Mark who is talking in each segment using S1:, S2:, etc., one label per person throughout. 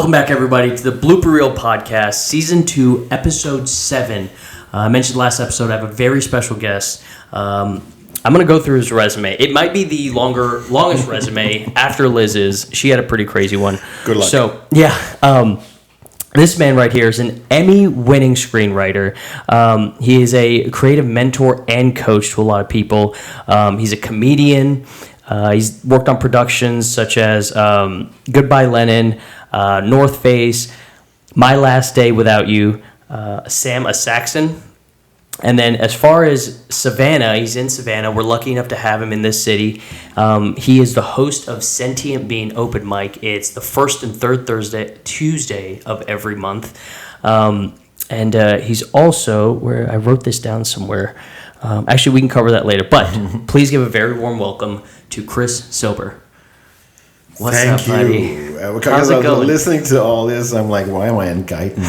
S1: Welcome back, everybody, to the Blooper Reel Podcast, Season 2, Episode 7. I mentioned last episode I have a very special guest. I'm going to go through his resume. It might be the longest resume after Liz's. She had a pretty crazy one.
S2: Good luck.
S1: So, yeah. This man right here is an Emmy-winning screenwriter. He is a creative mentor and coach to a lot of people. He's a comedian. He's worked on productions such as Goodbye Lenin, North Face, My Last Day Without You, Sam a Saxon. And then as far as Savannah, he's in Savannah. We're lucky enough to have him in this city. He is the host of Sentient Being Open Mic. It's the first and third Tuesday of every month. And he's also, where I wrote this down somewhere. Actually, we can cover that later. But please give a very warm welcome to Chris Silber. What's
S2: Thank
S1: up, buddy?
S2: you. Because I was listening to all this, I'm like, why am I in Guyton?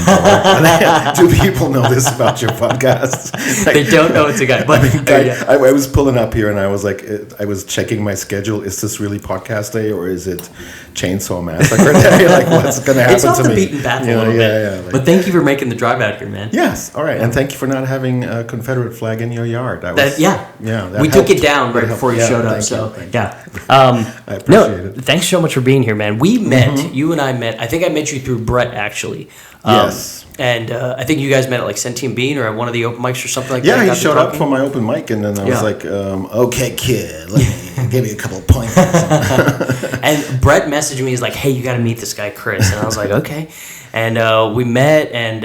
S2: Do people know this about your podcast? Like,
S1: They don't know it's a guy. But
S2: I was pulling up here and I was like, I was checking my schedule. Is this really podcast day or is it Chainsaw Massacre day? Like, what's going to happen
S1: it's off
S2: to
S1: the
S2: me?
S1: beaten path a little bit.
S2: Yeah. Like,
S1: but thank you for making the drive out here, man.
S2: yes. All right. And thank you for not having a Confederate flag in your yard.
S1: That
S2: that
S1: we
S2: helped.
S1: took it down right before you showed up.
S2: Thank
S1: So,
S2: you.
S1: I
S2: appreciate it.
S1: Thanks so much for being here, man. We met, you and I met, I think I met you through Brett, actually.
S2: Yes.
S1: And I think you guys met at like Sentient Bean or at one of the open mics or something like that.
S2: Yeah, he showed up for my open mic, and then I was like, okay, kid, let me give you a couple of pointers.
S1: And Brett messaged me, he's like, hey, you got to meet this guy, Chris. And I was like, okay. And we met, and,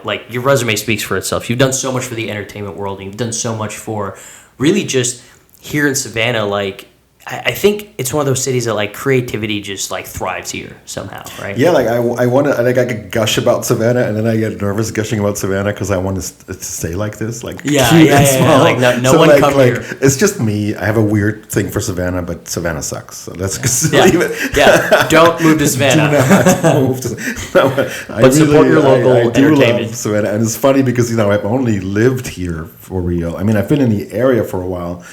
S1: like, your resume speaks for itself. You've done so much for the entertainment world, and you've done so much for really just here in Savannah, like, I think it's one of those cities that like creativity just like thrives here somehow, right?
S2: Yeah, like I want to. I think I could gush about Savannah, and then I get nervous gushing about Savannah because I want to stay like this, like cute and small.
S1: Like no one come here.
S2: It's just me. I have a weird thing for Savannah, but Savannah sucks. So let's just leave it.
S1: Yeah, don't move to Savannah.
S2: Do not move to.
S1: But support your local
S2: I do
S1: entertainment.
S2: love Savannah, and it's funny because I've only lived here for real. I mean, I've been in the area for a while.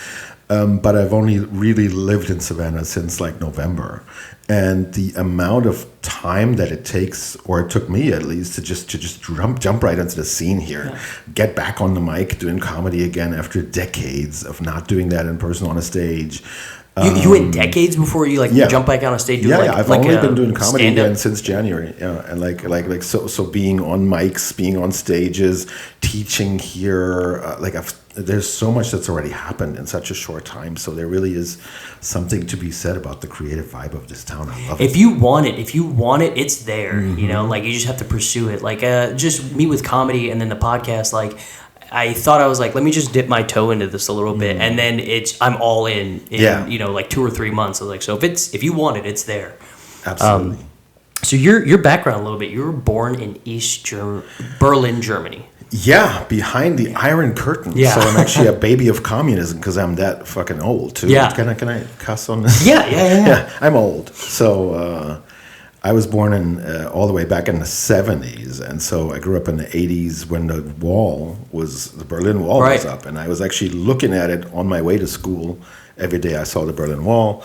S2: But I've only really lived in Savannah since like November, and the amount of time that it takes, or it took me at least, to just jump right into the scene here, get back on the mic, doing comedy again after decades of not doing that in person on a stage.
S1: You went decades before you jump back on a stage.
S2: I've only been doing comedy again since January. Yeah, and so being on mics, being on stages, teaching here, there's so much that's already happened in such a short time. So there really is something to be said about the creative vibe of this town. I love it.
S1: If you want it, it's there. Mm-hmm. You just have to pursue it. Just me with comedy and then the podcast, I thought I was like, let me just dip my toe into this a little bit, and then I'm all in 2 or 3 months. I was like, so if you want it, it's there.
S2: Absolutely.
S1: So your background a little bit. You were born in Berlin, Germany.
S2: Yeah, behind the Iron Curtain.
S1: Yeah.
S2: So I'm actually a baby of communism because I'm that fucking old too.
S1: Yeah.
S2: Can I cuss on this?
S1: Yeah.
S2: I'm old. So I was born in all the way back in the 70s, and so I grew up in the 80s when the Berlin Wall was up, and I was actually looking at it on my way to school. Every day I saw the Berlin Wall,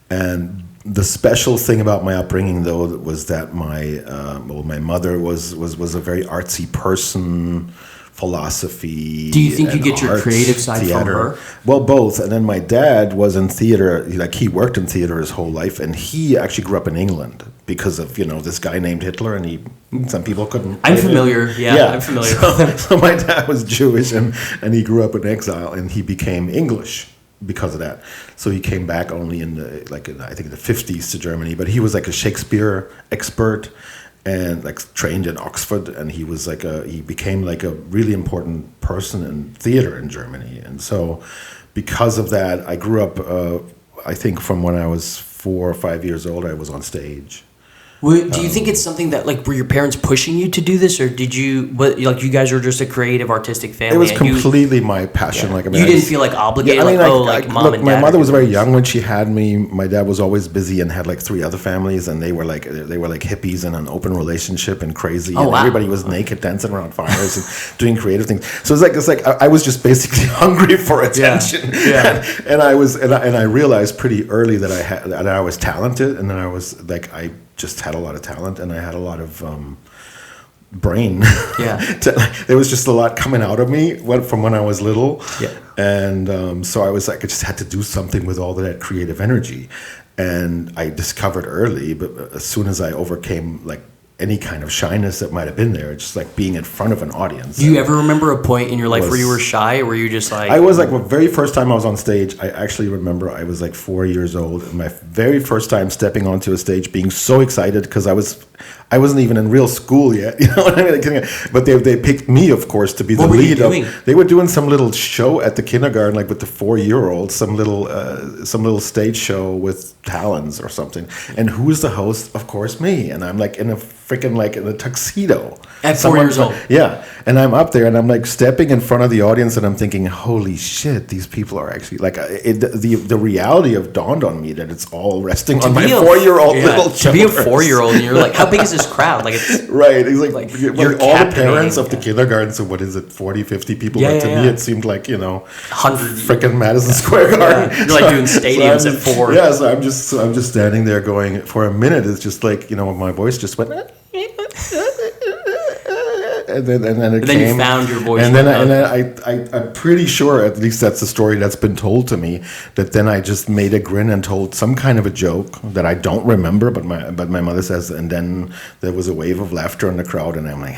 S2: and the special thing about my upbringing, though, was that my mother was a very artsy person, philosophy.
S1: Do you think you get your
S2: arts,
S1: creative side
S2: theater.
S1: from her?
S2: Well, both. And then my dad was in theater. He worked in theater his whole life, and he actually grew up in England because of this guy named Hitler, and some people couldn't.
S1: I'm familiar. Yeah, I'm familiar.
S2: So my dad was Jewish, and he grew up in exile, and he became English because of that. So he came back only in the I think in the 50s to Germany, but he was like a Shakespeare expert and trained in Oxford, and he was he became a really important person in theater in Germany. And so because of that, I grew up I think from when I was 4 or 5 years old, I was on stage.
S1: Do you think it's something that were your parents pushing you to do this, or did you you guys were just a creative, artistic family?
S2: It was completely my passion.
S1: Yeah. You didn't feel obligated. Mom and dad.
S2: My mother was very young when she had me. My dad was always busy and had 3 other families, and they were like hippies in an open relationship and crazy.
S1: Oh,
S2: and
S1: wow.
S2: Everybody was naked, dancing around fires and doing creative things. So it's like I was just basically hungry for attention.
S1: Yeah.
S2: And I realized pretty early that I was talented, and then I was just had a lot of talent, and I had a lot of brain.
S1: Yeah.
S2: There was just a lot coming out of me from when I was little.
S1: Yeah.
S2: And so I was like, I just had to do something with all of that creative energy. And I discovered early, but as soon as I overcame like any kind of shyness that might have been there, just like being in front of an audience.
S1: Do you ever remember a point in your life where you were shy, or were you just like...
S2: I was like, the very first time I was on stage, I actually remember I was like 4 years old, and my very first time stepping onto a stage, being so excited because I wasn't even in real school yet, you know what I mean? But they picked me, of course, to be the lead. They were doing some little show at the kindergarten, like with the 4-year-olds, some little stage show with talons or something. And who was the host? Of course, me. And I'm like in a freaking like in a tuxedo.
S1: At 4 years old.
S2: Yeah. And I'm up there and I'm like stepping in front of the audience and I'm thinking, holy shit, these people are actually like the reality of dawned on me that it's all resting on my 4-year-old little shoulders.
S1: To be a 4-year-old and you're like, how big is this crowd? Like it's
S2: right. It's like
S1: you're
S2: all the parents of the kindergarten. So what is it, 40, 50 people?
S1: Yeah,
S2: but to me, it seemed like,
S1: 100
S2: freaking Madison Square Garden.
S1: Yeah. You're like doing stadiums at 4.
S2: Yeah. So I'm just standing there going, for a minute, it's just like, my voice just went, and then
S1: you found your voice.
S2: And then I'm pretty sure, at least that's the story that's been told to me, that then I just made a grin and told some kind of a joke that I don't remember, but my mother says, and then there was a wave of laughter in the crowd, and I'm like,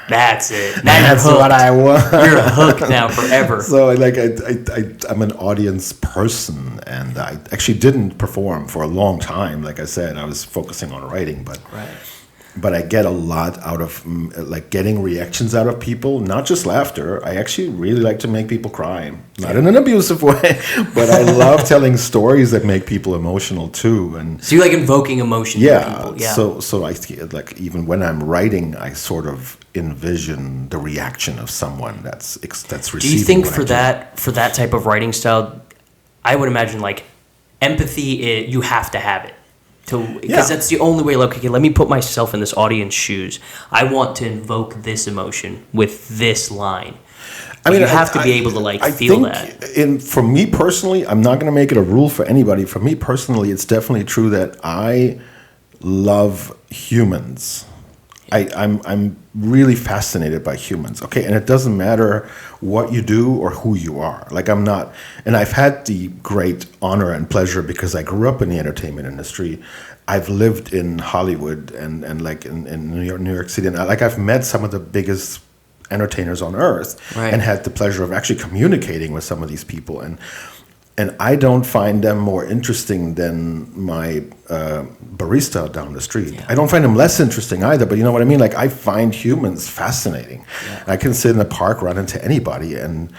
S1: that's it.
S2: That's what I want.
S1: You're hooked now forever.
S2: So I'm an audience person, and I actually didn't perform for a long time. Like I said, I was focusing on writing, but. Right. But I get a lot out of like getting reactions out of people, not just laughter. I actually really like to make people cry, not in an abusive way, but I love telling stories that make people emotional too. And
S1: so you like invoking emotion in people. Yeah.
S2: So I like even when I'm writing, I sort of envision the reaction of someone that's receiving.
S1: Do you think for that type of writing style, I would imagine like empathy, you have to have it. Because that's the only way, like, okay, let me put myself in this audience shoes. I want to invoke this emotion with this line. I mean, you have to be able to feel that.
S2: For me personally, I'm not going to make it a rule for anybody. For me personally, it's definitely true that I love humans. I'm really fascinated by humans. Okay, and it doesn't matter what you do or who you are. Like I'm not, and I've had the great honor and pleasure because I grew up in the entertainment industry. I've lived in Hollywood and like in New York City, and I've met some of the biggest entertainers on earth, right, and had the pleasure of actually communicating with some of these people. And I don't find them more interesting than my barista down the street. Yeah. I don't find them less interesting either, but you know what I mean? Like, I find humans fascinating. Yeah. I can sit in the park, run into anybody, and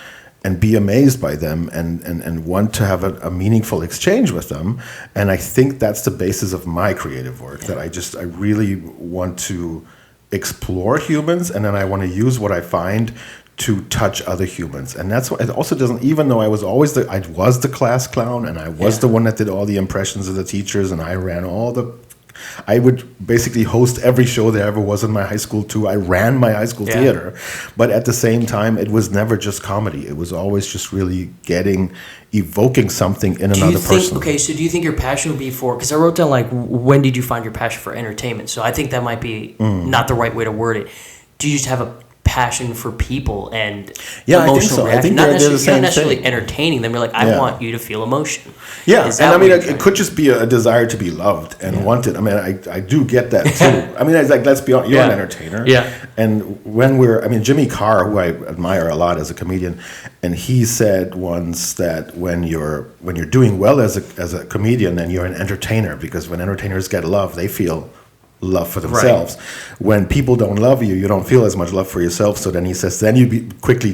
S2: be amazed by them and want to have a meaningful exchange with them. And I think that's the basis of my creative work, that I really want to explore humans, and then I want to use what I find to touch other humans. And that's what it also doesn't, even though I was the class clown, and I was the one that did all the impressions of the teachers, and I would basically host every show there ever was in my high school too. I ran my high school theater, but at the same time, it was never just comedy. It was always just really evoking something in another person.
S1: Okay, so do you think your passion would be for, because I wrote down like, when did you find your passion for entertainment? So I think that might be not the right way to word it. Do you just have a passion for people and emotional reaction?
S2: I think
S1: not necessarily entertaining them. You're like, I want you to feel emotion.
S2: Yeah, and I mean, it could just be a desire to be loved and wanted. I mean, I do get that too. I mean, it's like, let's be honest, you're an entertainer. Yeah. And Jimmy Carr, who I admire a lot as a comedian, and he said once that when you're doing well as a comedian, then you're an entertainer, because when entertainers get love, they feel love for themselves. Right. When people don't love you, you don't feel as much love for yourself. So then he says, then you quickly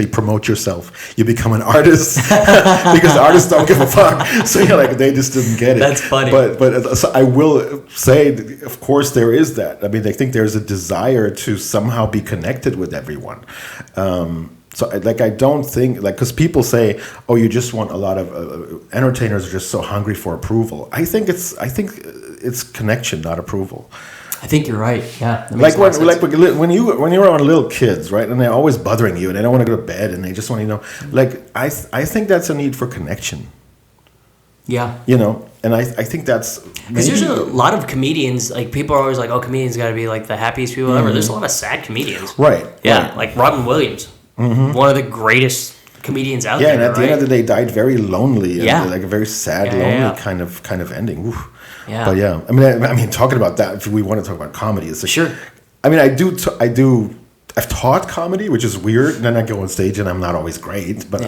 S2: promote yourself. You become an artist because artists don't give a fuck. So you're like, they just didn't get it.
S1: That's funny.
S2: But so I will say, of course, there is that. I mean, I think there's a desire to somehow be connected with everyone. So, I don't think, because people say, oh, you just want a lot of entertainers are just so hungry for approval. I think it's connection, not approval.
S1: I think you're right. Yeah.
S2: When you're around little kids, right, and they're always bothering you, and they don't want to go to bed, and they just want to I think that's a need for connection.
S1: Yeah.
S2: You know, and I think that's
S1: because there's a lot of comedians. Like people are always like, "Oh, comedians got to be like the happiest people ever." There's a lot of sad comedians.
S2: Right.
S1: Yeah,
S2: right.
S1: like Robin Williams, one of the greatest comedians out there.
S2: Yeah, and at the end of the day, died very lonely.
S1: Yeah.
S2: And like a very sad, lonely kind of ending. Oof.
S1: Yeah.
S2: But yeah, I mean, talking about that, if we want to talk about comedy, it's like,
S1: Sure.
S2: I mean, I've taught comedy, which is weird. And then I go on stage and I'm not always great, but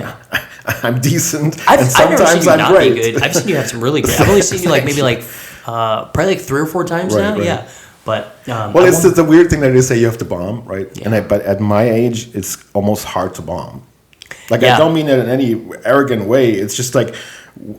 S2: I'm decent.
S1: I've
S2: and sometimes
S1: never seen you
S2: I'm
S1: not
S2: great.
S1: be good. I've seen you have some really good. I've only seen you like maybe like probably like 3 or 4 times now.
S2: Right.
S1: Yeah. But
S2: well, it's the weird thing that they say you have to bomb, right?
S1: Yeah.
S2: But at my age, it's almost hard to bomb. Like
S1: Yeah.
S2: I don't mean it in any arrogant way. It's just like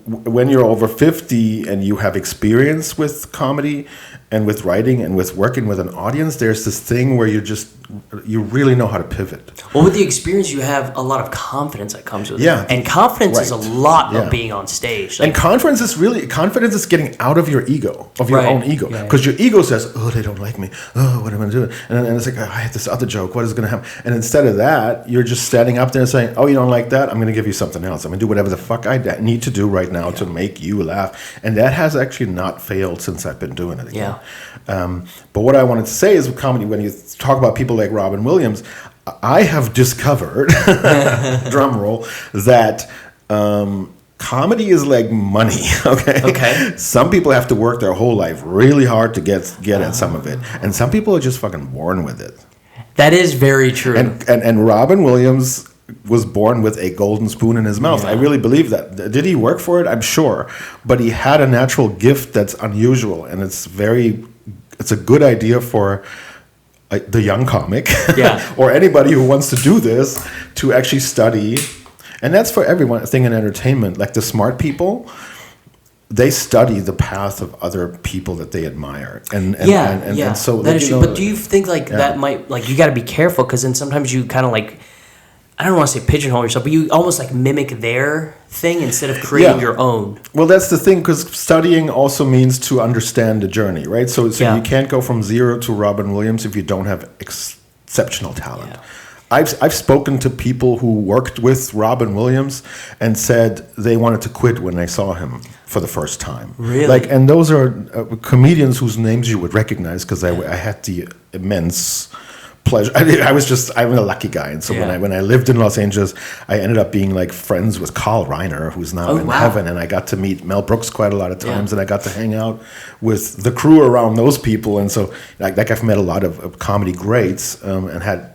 S2: when you're over 50 and you have experience with comedy and with writing and with working with an audience, there's this thing where you really know how to pivot.
S1: Well, with the experience, you have a lot of confidence that comes with
S2: Yeah.
S1: it. And confidence is a
S2: Right.
S1: lot
S2: Yeah.
S1: of being on stage. Like,
S2: And confidence is getting out of your ego, of your
S1: Right.
S2: own ego.
S1: Yeah,
S2: Because your ego says, oh, they don't like me. Oh, what am I going to do? And it's like, oh, I had this other joke. What is going to happen? And instead of that, you're just standing up there and saying, oh, you don't like that? I'm going to give you something else. I'm going to do whatever the fuck I need to do right now to make you laugh. And that has actually not failed since I've been doing it again. But what I wanted to say is with comedy, when you talk about people like Robin Williams, I have discovered, drum roll, that comedy is like money. Okay. Some people have to work their whole life really hard to get at some of it, and some people are just fucking born with it.
S1: that is very true.
S2: And Robin Williams was born with a golden spoon in his mouth.
S1: Yeah.
S2: I really believe that. Did he work for it? I'm sure, but he had a natural gift that's unusual, and it's a good idea for the young comic, or anybody who wants to do this, to actually study. And that's for everything in entertainment. Like the smart people, they study the path of other people that they admire. And so
S1: that is true. But do you think that might, like, you got to be careful, because then sometimes you kind of like, I don't want to say pigeonhole yourself, but you almost like mimic their thing instead of creating your own.
S2: Well, that's the thing, because studying also means to understand the journey, right? So you can't go from zero to Robin Williams if you don't have exceptional talent.
S1: Yeah.
S2: I've spoken to people who worked with Robin Williams and said they wanted to quit when they saw him for the first time.
S1: Really?
S2: And those are comedians whose names you would recognize, because I had the immense pleasure. I'm a lucky guy, and so when I lived in Los Angeles, I ended up being like friends with Carl Reiner, who's now in heaven, and I got to meet Mel Brooks quite a lot of times, and I got to hang out with the crew around those people, and so like I've met a lot of comedy greats, and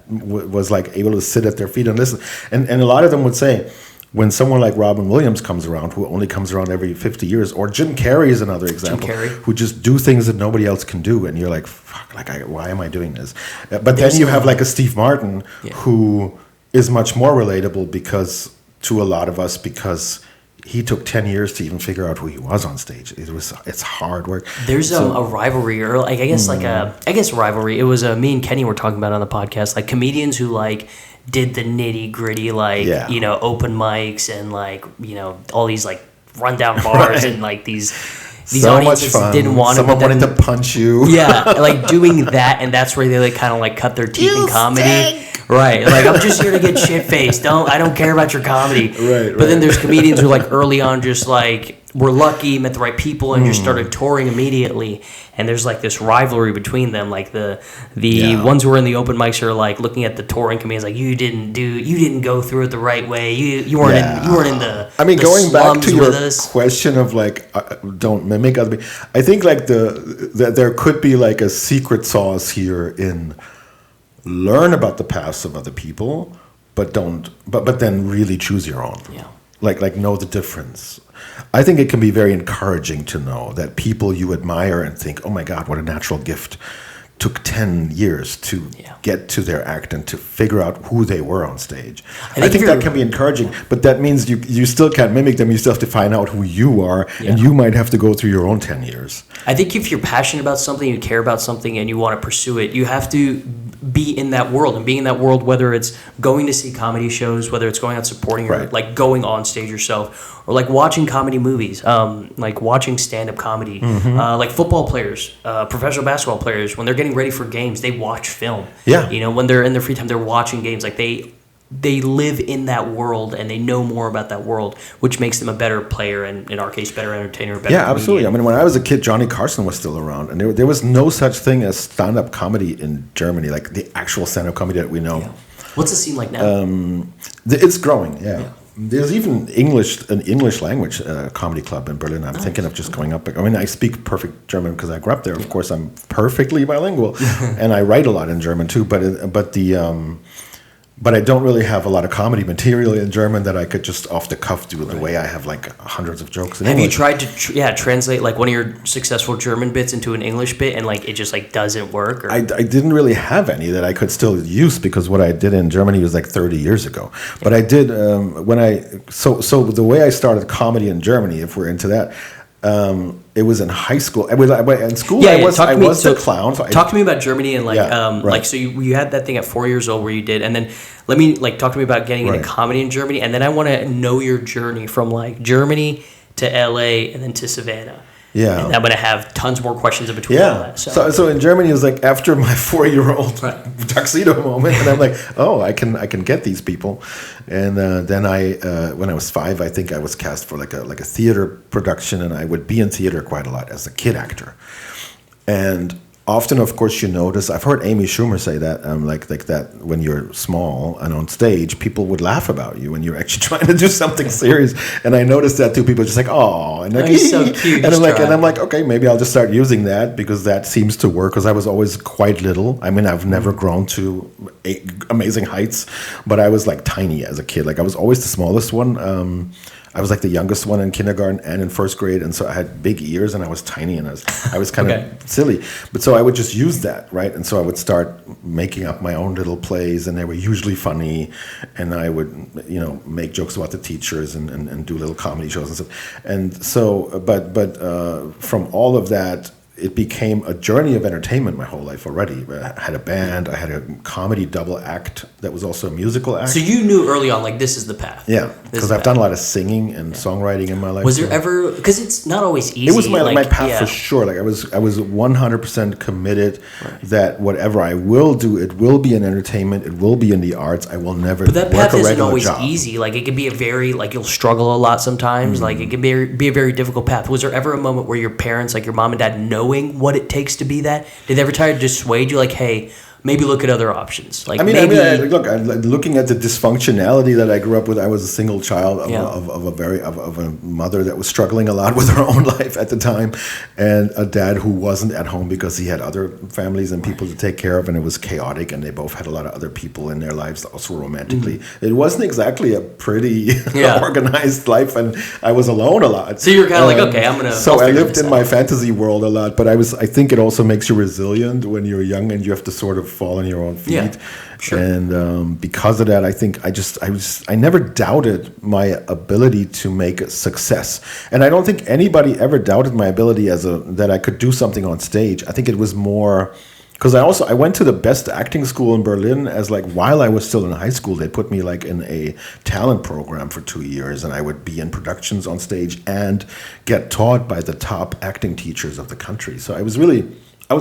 S2: was like able to sit at their feet and listen, and a lot of them would say, when someone like Robin Williams comes around, who only comes around every 50 years, or Jim Carrey is another example, who just do things that nobody else can do, and you're like, fuck, why am I doing this? But then you have like a Steve Martin, who is much more relatable to a lot of us, because he took 10 years to even figure out who he was on stage. It's hard work.
S1: There's a rivalry, or like I guess rivalry. It was me and Kenny were talking about it on the podcast, like comedians who like did the nitty gritty, like open mics and like all these like rundown bars and like these
S2: so
S1: audiences
S2: much fun.
S1: Didn't want
S2: someone wanted to punch you.
S1: Yeah, like doing that, and that's where they like kind of like cut their teeth in comedy. Right, like I'm just here to get shit faced. I don't care about your comedy.
S2: Right.
S1: But then there's comedians who like early on just like were lucky, met the right people, and just started touring immediately. And there's like this rivalry between them. Like the ones who are in the open mics are like looking at the touring comedians like you didn't go through it the right way. You weren't in the.
S2: I mean,
S1: the
S2: going back to your
S1: us.
S2: question of like don't mimic other people. I think like that there could be like a secret sauce here in learn about the paths of other people, but then really choose your own.
S1: Yeah.
S2: Like know the difference. I think it can be very encouraging to know that people you admire and think, oh my God, what a natural gift, took 10 years to get to their act and to figure out who they were on stage. I think that can be encouraging, but that means you still can't mimic them. You still have to find out who you are, and you might have to go through your own 10 years.
S1: I think if you're passionate about something, you care about something, and you want to pursue it, you have to be in that world, and being in that world, whether it's going to see comedy shows, whether it's going out supporting or like going on stage yourself, or like watching comedy movies, like watching stand-up comedy, like football players, professional basketball players, when they're getting ready for games, they watch film.
S2: Yeah.
S1: When they're in their free time, they're watching games. Like they they live in that world and they know more about that world, which makes them a better player and, in our case, better entertainer, better
S2: Yeah, absolutely.
S1: comedian.
S2: I mean, when I was a kid, Johnny Carson was still around, and there was no such thing as stand-up comedy in Germany, like the actual stand-up comedy that we know.
S1: Yeah. What's the scene like now?
S2: It's growing, yeah. There's even an English language comedy club in Berlin. I'm thinking of just going up. I mean, I speak perfect German because I grew up there. Of course, I'm perfectly bilingual, and I write a lot in German too. But I don't really have a lot of comedy material in German that I could just off the cuff do the way I have like hundreds of jokes in
S1: Have
S2: English.
S1: you tried to translate like one of your successful German bits into an English bit and like it just like doesn't work? Or?
S2: I didn't really have any that I could still use because what I did in Germany was like 30 years ago. But I did so the way I started comedy in Germany, if we're into that, it was in high school. In school, I was the clown. So
S1: talk to me about Germany and like,
S2: right.
S1: like so you had that thing at 4 years old where you did, and then let me like talk to me about getting into comedy in Germany, and then I want to know your journey from like Germany to LA and then to Savannah.
S2: Yeah,
S1: and I'm gonna have tons more questions in between all that.
S2: So in Germany, it was like after my 4-year-old tuxedo moment, and I'm like, oh, I can get these people. And then when I was 5, I think I was cast for like a theater production, and I would be in theater quite a lot as a kid actor. And often, of course, you notice. I've heard Amy Schumer say that, like that when you're small and on stage, people would laugh about you when you're actually trying to do something serious. And I noticed that too. People are just like, oh, and like,
S1: he's so cute.
S2: And I'm like, okay, maybe I'll just start using that because that seems to work. Because I was always quite little. I mean, I've never grown to amazing heights, but I was like tiny as a kid. Like I was always the smallest one. I was like the youngest one in kindergarten and in first grade, and so I had big ears and I was tiny and I was kind of silly. But so I would just use that, right? And so I would start making up my own little plays, and they were usually funny, and I would, make jokes about the teachers and do little comedy shows and stuff. And so, but from all of that, it became a journey of entertainment my whole life already. I had a band, I had a comedy double act that was also a musical act.
S1: So you knew early on, like, this is the path.
S2: Yeah, because I've done a lot of singing and songwriting in my life.
S1: Was there ever, because it's not always easy.
S2: It was my path for sure. Like I was 100% committed that whatever I will do, it will be in entertainment, it will be in the arts. I will never
S1: But that
S2: work
S1: path
S2: a
S1: isn't
S2: regular
S1: always
S2: job.
S1: easy. Like it can be you'll struggle a lot sometimes. Like it can be a very difficult path. Was there ever a moment where your parents, like your mom and dad, knowing what it takes to be that, did they ever try to dissuade you, like, hey, maybe look at other options? Like,
S2: looking at the dysfunctionality that I grew up with, I was a single child of a mother that was struggling a lot with her own life at the time, and a dad who wasn't at home because he had other families and people to take care of, and it was chaotic, and they both had a lot of other people in their lives also romantically. It wasn't exactly a pretty organized life, and I was alone a lot.
S1: So you're kind of like, okay, I'm gonna.
S2: So I lived in my fantasy world a lot, but I think it also makes you resilient when you're young and you have to sort of fall on your own feet.
S1: Yeah, sure.
S2: And because of that, I think I never doubted my ability to make a success. And I don't think anybody ever doubted my ability that I could do something on stage. I think it was more because I went to the best acting school in Berlin while I was still in high school. They put me like in a talent program for 2 years, and I would be in productions on stage and get taught by the top acting teachers of the country. So I was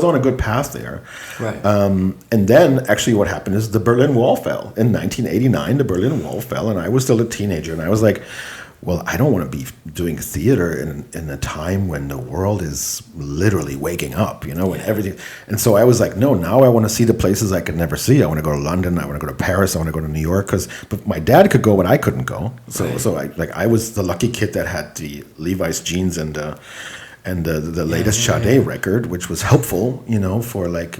S2: on a good path there.
S1: Right.
S2: And then actually what happened is the Berlin Wall fell. In 1989, the Berlin Wall fell, and I was still a teenager. And I was like, well, I don't want to be doing theater in a time when the world is literally waking up, and everything. And so I was like, no, now I want to see the places I could never see. I want to go to London. I want to go to Paris. I want to go to New York. But my dad could go, but I couldn't go. So I was the lucky kid that had the Levi's jeans and the latest Sade record, which was helpful, for like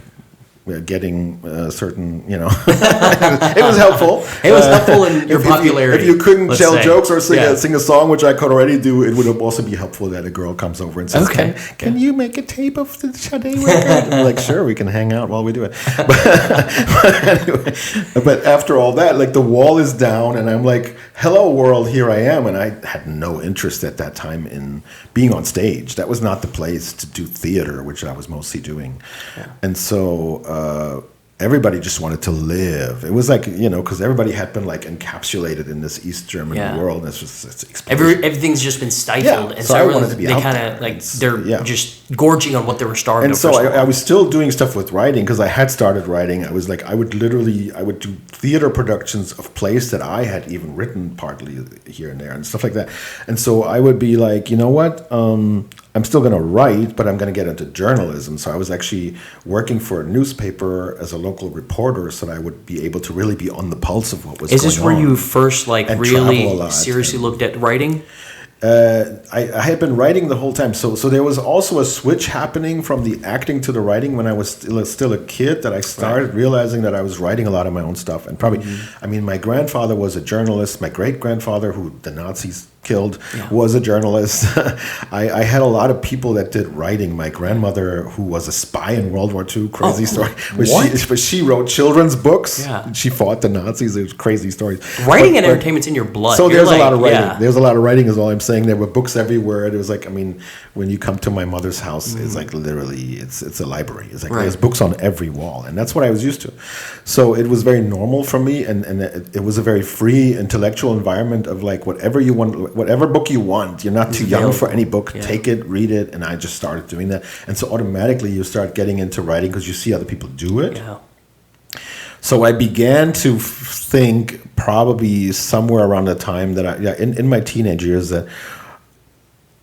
S2: getting certain, it was helpful.
S1: It was helpful in your popularity.
S2: If you couldn't tell jokes or sing a song, which I could already do, it would also be helpful that a girl comes over and says, can you make a tape of the Sade record? And I'm like, sure, we can hang out while we do it. But after all that, like the wall is down, and I'm like, hello world, here I am. And I had no interest at that time in being on stage. That was not the place to do theater, which I was mostly doing. Yeah. And so everybody just wanted to live. It was like, because everybody had been like encapsulated in this East German world. And it's
S1: everything's just been stifled.
S2: Yeah.
S1: And
S2: so I wanted to be
S1: they
S2: out
S1: kind
S2: there.
S1: of like, they're just gorging on what they were starving
S2: and
S1: of.
S2: so I was still doing stuff with writing because I had started writing. I was like, I would do theater productions of plays that I had even written partly here and there and stuff like that. And so I would be like, you know what? I'm still going to write, but I'm going to get into journalism. So I was actually working for a newspaper as a local reporter so that I would be able to really be on the pulse of what was going on.
S1: Is this where you first like really seriously looked at writing?
S2: I had been writing the whole time. So there was also a switch happening from the acting to the writing when I was still a kid that I started realizing that I was writing a lot of my own stuff. And probably, my grandfather was a journalist. My great-grandfather, who the Nazis killed, was a journalist. I had a lot of people that did writing. My grandmother, who was a spy in World War II, crazy story. But she wrote children's books. Yeah. She fought the Nazis. It was crazy stories.
S1: Writing and entertainment's in your blood.
S2: So there's a lot of writing. Yeah. There's a lot of writing is all I'm saying. There were books everywhere. It was like, when you come to my mother's house, it's like literally, it's a library. It's like there's books on every wall. And that's what I was used to. So it was very normal for me. And it was a very free intellectual environment of like, whatever you want, whatever book you want. You're not too young for any book. Yeah. Take it, read it. And I just started doing that. And so automatically you start getting into writing because you see other people do it.
S1: Yeah.
S2: So I began to think probably somewhere around the time that in my teenage years that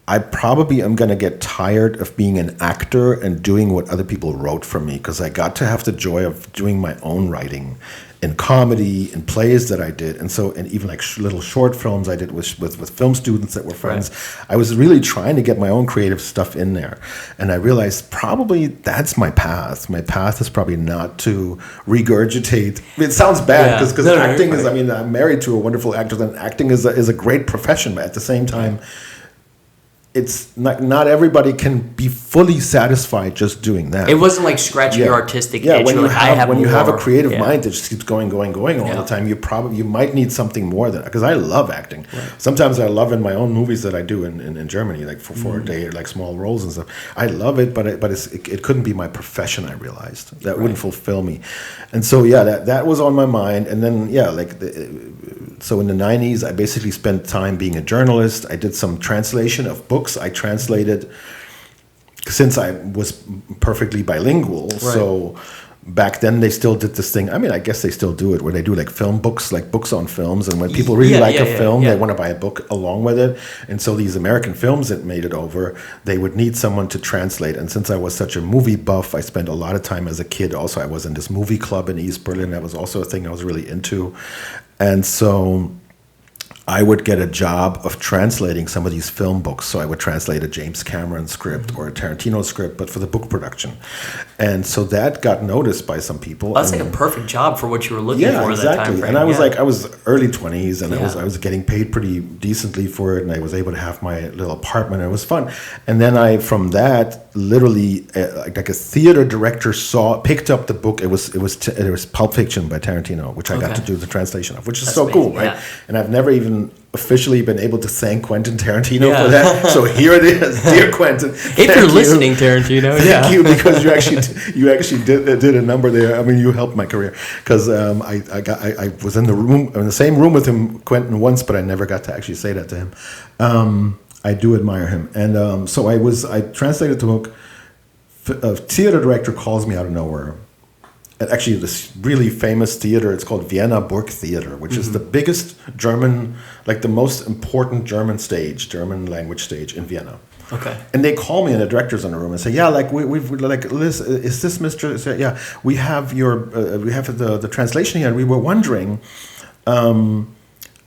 S2: I probably am going to get tired of being an actor and doing what other people wrote for me, because I got to have the joy of doing my own writing in comedy, in plays that I did. And even like little short films I did with film students that were friends. Right. I was really trying to get my own creative stuff in there. And I realized probably that's my path. My path is probably not to regurgitate. It sounds bad because acting is, I'm married to a wonderful actress, and acting is a great profession, but at the same time, it's not everybody can be fully satisfied just doing that.
S1: It wasn't like scratching your artistic itch.
S2: When you have a creative mind that just keeps going all the time, you might need something more than, because I love acting. Right. Sometimes I love in my own movies that I do in Germany, like for a day, like small roles and stuff. I love it, but it couldn't be my profession. I realized that wouldn't fulfill me, and so that was on my mind. And then so in the 90s, I basically spent time being a journalist. I did some translation of books. I translated, since I was perfectly bilingual. Right. So back then they still did this thing. I guess they still do it, where they do like film books, like books on films. And when people really like a film, they want to buy a book along with it. And so these American films that made it over, they would need someone to translate. And since I was such a movie buff, I spent a lot of time as a kid. Also, I was in this movie club in East Berlin. That was also a thing I was really into. And so I would get a job of translating some of these film books. So I would translate a James Cameron script or a Tarantino script, but for the book production. And so that got noticed by some people.
S1: That's like a perfect job for what you were looking for at that time frame.
S2: And I was I was early 20s, and I was getting paid pretty decently for it, and I was able to have my little apartment, and it was fun. And then from that, literally, like a theater director picked up the book. It was Pulp Fiction by Tarantino, which I got to do the translation of, which is so amazing. Cool, right? Yeah. And I've never even officially been able to thank Quentin Tarantino for that. So here it is, dear Quentin.
S1: If you're listening, Tarantino,
S2: thank you, because you actually did a number there. You helped my career, because I was in the same room with him, Quentin, once, but I never got to actually say that to him. I do admire him, and so I translated the book. A theater director calls me out of nowhere. Actually, this really famous theater, it's called Vienna Burg Theater, which is the biggest German, like the most important German language stage in Vienna.
S1: Okay.
S2: And they call me, and the director's in the room and say, we've like, Liz, is this Mr. So, yeah, we have the translation here, and we were wondering,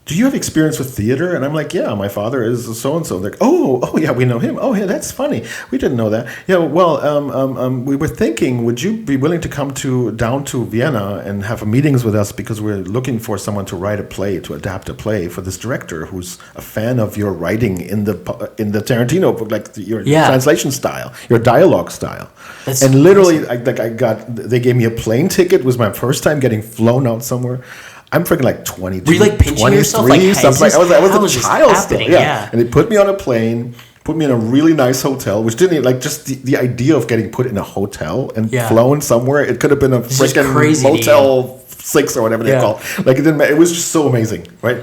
S2: do you have experience with theater? And I'm like, yeah, my father is so-and-so. They're like, oh, yeah, we know him. Oh, yeah, that's funny. We didn't know that. Yeah, well, we were thinking, would you be willing to come down to Vienna and have meetings with us, because we're looking for someone to write a play, to adapt a play for this director who's a fan of your writing in the Tarantino book, like your translation style, your dialogue style. That's and literally, they gave me a plane ticket. It was my first time getting flown out somewhere. I'm freaking like 22,
S1: were you like pinching
S2: 23,
S1: yourself? Like,
S2: something like I was a child still.
S1: Yeah.
S2: And they put me on a plane, put me in a really nice hotel, which didn't like just the idea of getting put in a hotel and
S1: Yeah.
S2: flown somewhere. It could have been a
S1: just
S2: freaking
S1: crazy to
S2: Motel 6 or whatever they
S1: Yeah.
S2: call it. Like it didn't matter. It was just so amazing, right?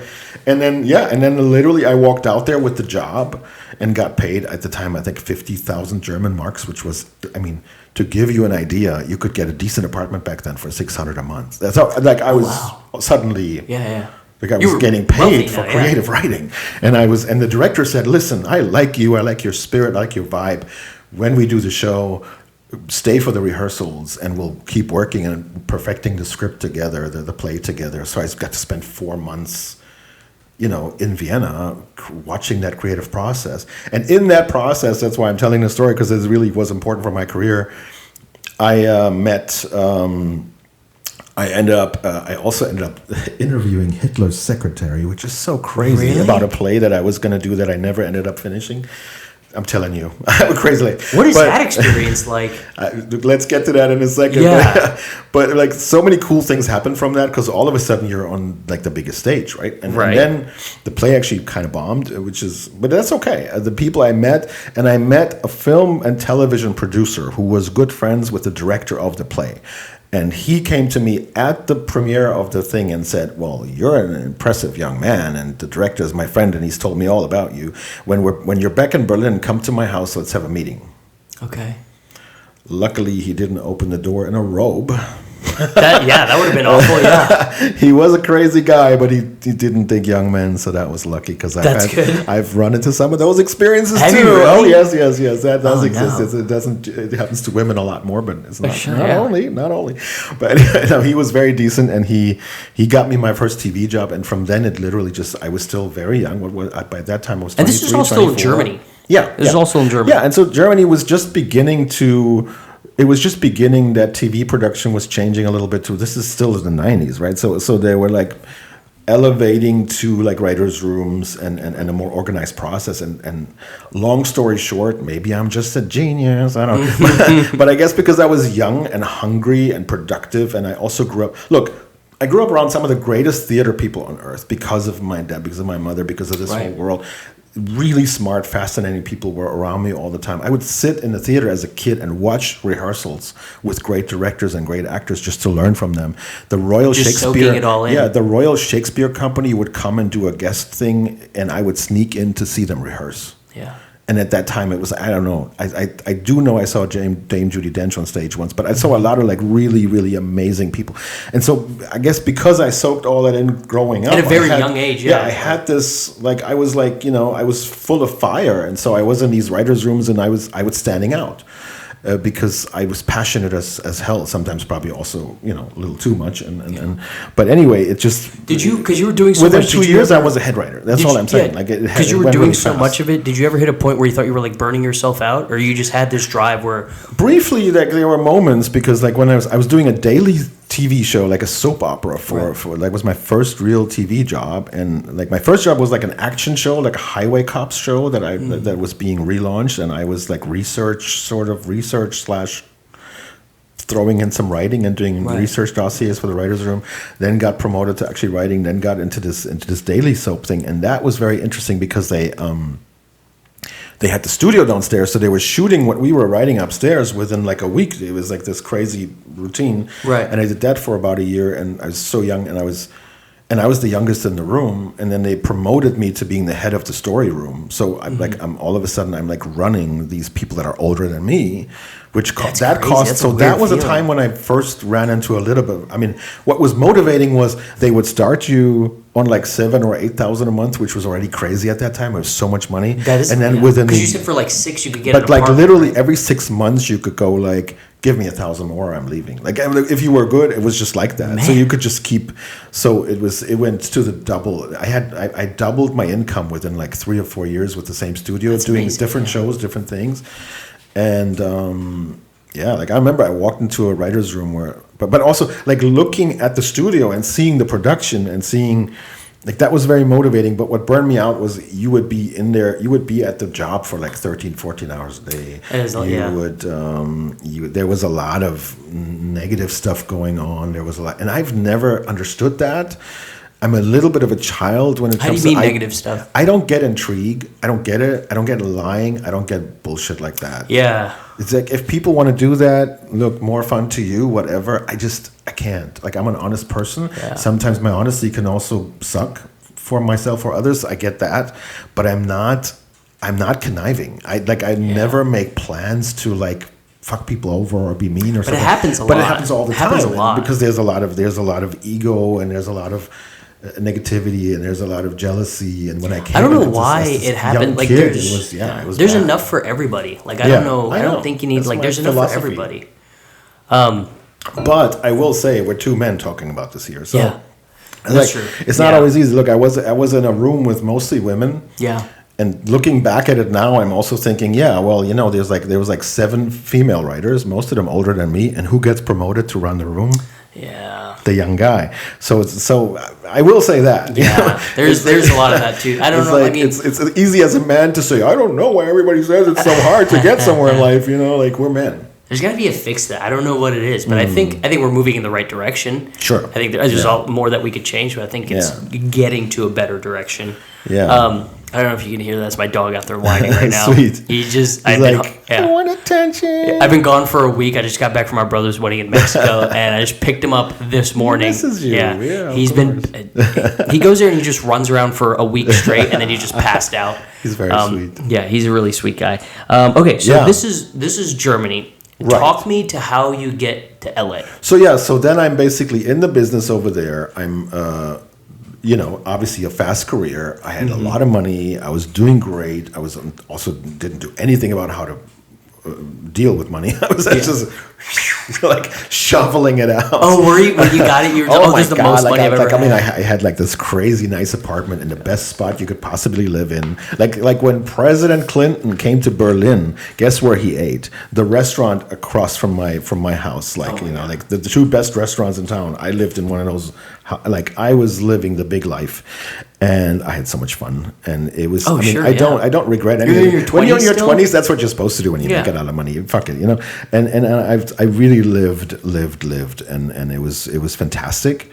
S2: And then literally I walked out there with the job and got paid at the time, I think 50,000 German marks, which was, I mean, to give you an idea, you could get a decent apartment back then for 600 a month. That's how, like, I was suddenly, like, I was getting paid for creative writing. And the director said, listen, I like you, I like your spirit, I like your vibe. When we do the show, stay for the rehearsals and we'll keep working and perfecting the script together, the play together. So I got to spend 4 months, in Vienna, watching that creative process. And in that process, that's why I'm telling the story, because it really was important for my career. I also ended up interviewing Hitler's secretary, which is so crazy, about a play that I was going to do that I never ended up finishing. I'm telling you, I'm crazy.
S1: What is that experience like?
S2: Let's get to that in a second.
S1: Yeah.
S2: But like so many cool things happen from that, because all of a sudden you're on like the biggest stage, right? And then the play actually kind of bombed, but that's okay. The people I met a film and television producer who was good friends with the director of the play. And he came to me at the premiere of the thing and said, well, you're an impressive young man, and the director is my friend, and he's told me all about you. When you're back in Berlin, come to my house, let's have a meeting.
S1: Okay.
S2: Luckily, he didn't open the door in a robe.
S1: That would have been awful, yeah.
S2: He was a crazy guy, but he didn't think young men, so that was lucky, because I've run into some of those experiences
S1: Have
S2: too.
S1: you really?
S2: Oh, yes, that does exist.
S1: No.
S2: It happens to women a lot more, but it's not,
S1: sure,
S2: not only. But no, he was very decent, and he got me my first TV job, and from then it literally just, I was still very young. By that time I was 23,
S1: and this is all still in Germany.
S2: Yeah.
S1: This is also in Germany.
S2: Yeah, and so Germany was just beginning that TV production was changing a little bit too. This is still in the 90s, right? So they were like elevating to like writers' rooms and a more organized process. And long story short, maybe I'm just a genius. I don't know. But I guess because I was young and hungry and productive, and I also I grew up around some of the greatest theater people on earth because of my dad, because of my mother, because of this whole world. Really smart, fascinating people were around me all the time. I would sit in the theater as a kid and watch rehearsals with great directors and great actors just to learn from them. The Royal
S1: soaking it all in.
S2: Yeah, the Royal Shakespeare Company would come and do a guest thing, and I would sneak in to see them rehearse.
S1: Yeah.
S2: And at that time, it was, I don't know. I do know I saw Dame Judi Dench on stage once, but I saw a lot of like really, really amazing people. And so I guess because I soaked all that in growing up.
S1: At a very young age,
S2: I had this, like, I was like, I was full of fire. And so I was in these writers' rooms, and I was standing out. Because I was passionate as hell, sometimes probably also, a little too much. But anyway, it just...
S1: Did you, because you were doing so
S2: within
S1: much...
S2: Within 2 years, I was a head writer. That's all I'm saying.
S1: Yeah, because you were doing so much of it, did you ever hit a point where you thought you were like burning yourself out? Or you just had this drive where...
S2: Briefly, there were moments, because like when I was doing a daily TV show, like a soap opera for like was my first real TV job, and like my first job was like an action show, like a highway cops show that was being relaunched, and I was like research / throwing in some writing and doing research dossiers for the writers' room. Then got promoted to actually writing. Then got into this daily soap thing, and that was very interesting because they had the studio downstairs, so they were shooting what we were writing upstairs within like a week. It was like this crazy routine.
S1: Right.
S2: And I did that for about a year, and I was so young, and I was the youngest in the room, and then they promoted me to being the head of the story room. So I'm all of a sudden I'm like running these people that are older than me, which that cost. So that was a time when I first ran into a little bit. I mean, what was motivating was they would start you on like 7,000 or 8,000 a month, which was already crazy at that time. It was so much money.
S1: That is,
S2: and then within,
S1: because you said for like 6 you could get.
S2: But like literally every 6 months you could go like, give me 1,000 more, I'm leaving. Like if you were good, it was just like that. Man. So you could just keep. So it went to the double. I doubled my income within like 3 or 4 years with the same studio. That's doing amazing, different shows, different things, and like I remember I walked into a writer's room but also like looking at the studio and seeing the production and seeing. Like that was very motivating, but what burned me out was you would be in there, you would be at the job for like 13, 14 hours a day. There was a lot of negative stuff going on. There was a lot, and I've never understood that. I'm a little bit of a child when it
S1: How do
S2: comes
S1: you mean
S2: to
S1: negative stuff?
S2: I don't get intrigue. I don't get it. I don't get lying. I don't get bullshit like that.
S1: Yeah.
S2: It's like if people want to do that, look, more fun to you, whatever. I can't. Like I'm an honest person.
S1: Yeah.
S2: Sometimes my honesty can also suck for myself or others. I get that, but I'm not conniving. I never make plans to like fuck people over or be mean or something.
S1: But it happens a lot.
S2: But it happens all the time.
S1: Happens a lot.
S2: Because there's a lot of ego and there's a lot of negativity and there's a lot of jealousy. And when I came,
S1: I don't know why it happened. Like
S2: kid,
S1: there's
S2: it was
S1: there's
S2: bad.
S1: enough for everybody. Like I don't know. I don't think you need
S2: That's
S1: like
S2: my
S1: there's enough
S2: philosophy.
S1: for everybody.
S2: But I will say we're two men talking about this here. So
S1: Yeah.
S2: like,
S1: That's true.
S2: it's not
S1: Yeah.
S2: always easy. Look, I was in a room with mostly women.
S1: Yeah.
S2: And looking back at it now, I'm also thinking, yeah, well, there was like 7 female writers, most of them older than me, and who gets promoted to run the room?
S1: Yeah.
S2: The young guy. So I will say that.
S1: Yeah. There's a lot of that too. I don't know.
S2: Like,
S1: I mean,
S2: it's easy as a man to say, I don't know why everybody says it's so hard to get somewhere in life. Like we're men.
S1: there's got to be a fix to that. I don't know what it is, but I think we're moving in the right direction.
S2: Sure.
S1: I think there's all more that we could change, but I think it's getting to a better direction.
S2: Yeah.
S1: I don't know if you can hear that. That's my dog out there whining right now.
S2: Sweet.
S1: He's
S2: I want attention.
S1: I've been gone for a week. I just got back from our brother's wedding in Mexico, and I just picked him up this morning.
S2: He misses you. Yeah,
S1: he's been. He goes there and he just runs around for a week straight, and then he just passed out.
S2: He's very sweet.
S1: Yeah, he's a really sweet guy. Okay, so
S2: Yeah.
S1: this is Germany.
S2: Right.
S1: Talk me to how you get to LA.
S2: So then I'm basically in the business over there. I'm obviously a fast career. I had a lot of money. I was doing great. I was also didn't do anything about how to deal with money. I was just like shoveling it out.
S1: Oh, were you? When you got it, you were this is the most money I've ever had.
S2: I had like this crazy nice apartment in the best spot you could possibly live in. Like when President Clinton came to Berlin, guess where he ate? The restaurant across from my house. Like the 2 best restaurants in town. I lived in one of those. Like I was living the big life, and I had so much fun. And it was. I don't regret anything.
S1: You're in your 20s
S2: when you're in your
S1: still?
S2: 20s, that's what you're supposed to do when you make a lot of money. Fuck it, And I really lived, and it was fantastic.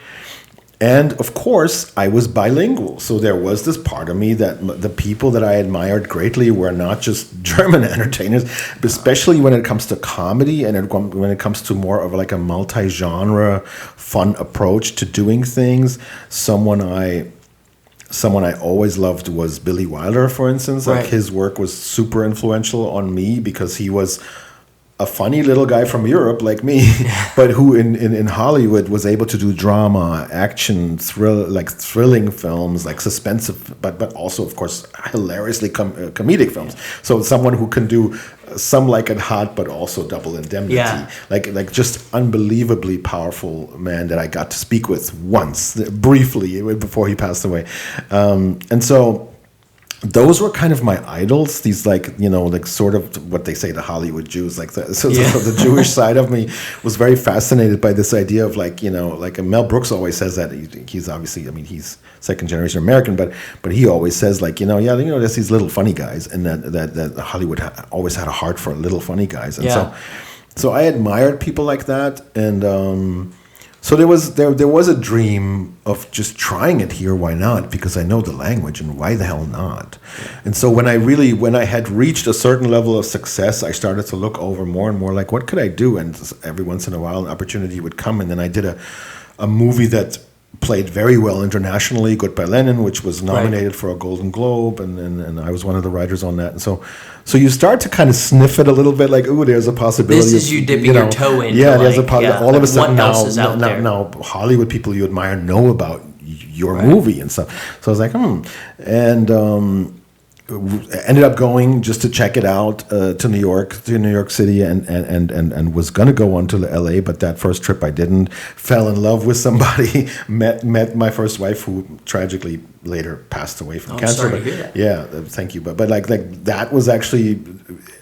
S2: And of course, I was bilingual, so there was this part of me that the people that I admired greatly were not just German entertainers, but especially when it comes to comedy and when it comes to more of like a multi-genre, fun approach to doing things. Someone I always loved was Billy Wilder, for instance.
S1: Right.
S2: Like his work was super influential on me because he was a funny little guy from Europe like me, but who in Hollywood was able to do drama, action, thrilling films, like suspensive, but also, of course, hilariously comedic films. So someone who can do Some Like It Hot, but also Double Indemnity.
S1: Yeah.
S2: Like just unbelievably powerful man that I got to speak with once, briefly, before he passed away. And so those were kind of my idols. These like sort of what they say, the Hollywood Jews. So the Jewish side of me was very fascinated by this idea of like Mel Brooks always says that he's obviously, he's second generation American, but he always says like, there's these little funny guys, and that Hollywood always had a heart for little funny guys. And so I admired people like that. And, so there was a dream of just trying it here. Why not? Because I know the language, and why the hell not? And so when I had reached a certain level of success, I started to look over more and more like, what could I do? And every once in a while, an opportunity would come, and then I did a movie that played very well internationally, Goodbye Lenin, which was nominated for a Golden Globe, and I was one of the writers on that. And so you start to kind of sniff it a little bit, like, ooh, there's a possibility.
S1: This is you dipping your toe into.
S2: Yeah, there's a possibility. All of a sudden
S1: now,
S2: Hollywood people you admire know about your movie and stuff. So I was like, and ended up going just to check it out to New York City, and was gonna go on to LA, but that first trip I didn't. Fell in love with somebody, met my first wife, who tragically later passed away from cancer.
S1: Sorry to hear that.
S2: Yeah, thank you. But like that was actually,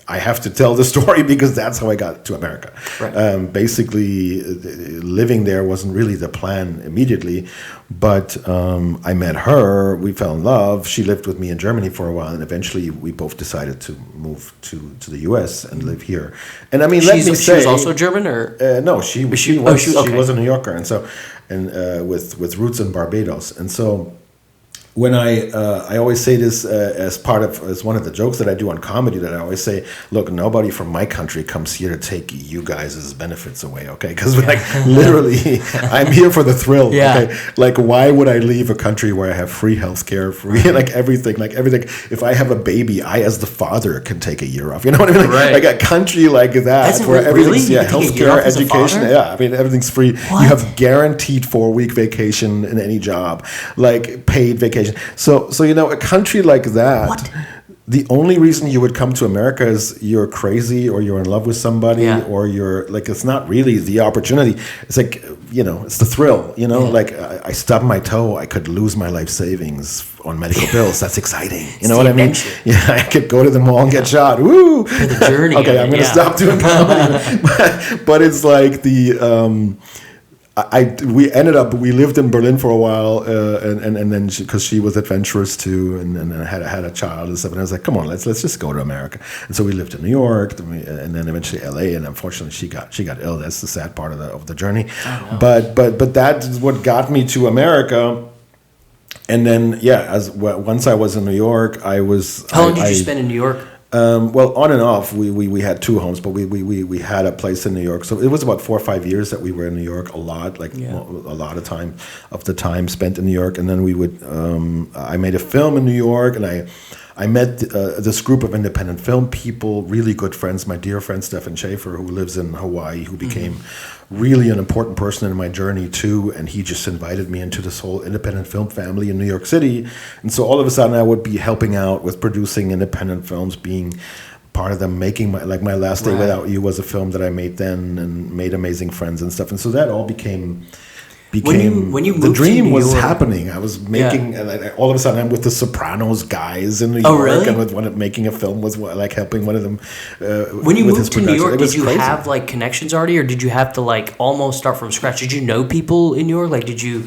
S2: I have to tell the story because that's how I got to America. Right. Basically, living there wasn't really the plan immediately, but I met her. We fell in love. She lived with me in Germany for a while, and eventually we both decided to move to the U.S. and live here. And let me say,
S1: she was also German, or
S2: no, she was a New Yorker, and so and with roots in Barbados. And so when I always say this as one of the jokes that I do on comedy, that I always say, look, nobody from my country comes here to take you guys' benefits away, okay? Because like literally, I'm here for the thrill.
S1: Yeah.
S2: Okay, like why would I leave a country where I have free healthcare, free like everything. If I have a baby, I as the father can take a year off. You know what I mean? Like a country like that where everything's healthcare, education. Yeah, I mean everything's free.
S1: What?
S2: You have guaranteed 4-week vacation in any job, like paid vacation. So a country like that,
S1: What?
S2: the only reason you would come to America is you're crazy or you're in love with somebody or you're like, it's not really the opportunity. It's like, it's the thrill, like I stubbed my toe, I could lose my life savings on medical bills. That's exciting. You know what I mean? Yeah, I could go to the mall and get shot. Woo!
S1: For the journey.
S2: Okay, I'm going to stop doing comedy. but it's like we lived in Berlin for a while, and then because she was adventurous too, and I had a child and stuff, and I was like, come on, let's just go to America. And so we lived in New York, and then eventually LA, and unfortunately she got ill. That's the sad part of the journey. Oh, no. But that's what got me to America. And then once I was in New York, I was.
S1: How long did you spend in New York?
S2: Well, on and off, we had 2 homes, but we had a place in New York. So it was about 4 or 5 years that we were in New York a lot, a lot of the time spent in New York. And then we would, I made a film in New York, and I met this group of independent film people, really good friends, my dear friend Stefan Schaefer, who lives in Hawaii, who became really an important person in my journey too, and he just invited me into this whole independent film family in New York City. And so all of a sudden I would be helping out with producing independent films, being part of them, making my Last Day Without You was a film that I made then, and made amazing friends and stuff. And so that all became
S1: when you moved
S2: the dream
S1: to New
S2: was
S1: York,
S2: happening. I was making, and all of a sudden I'm with the Sopranos guys in New York,
S1: really?
S2: and with making a film was like helping one of them.
S1: When you
S2: with
S1: moved to New York, did you
S2: crazy.
S1: have like connections already, or did you have to like almost start from scratch? Did you know people in New York? Like, did you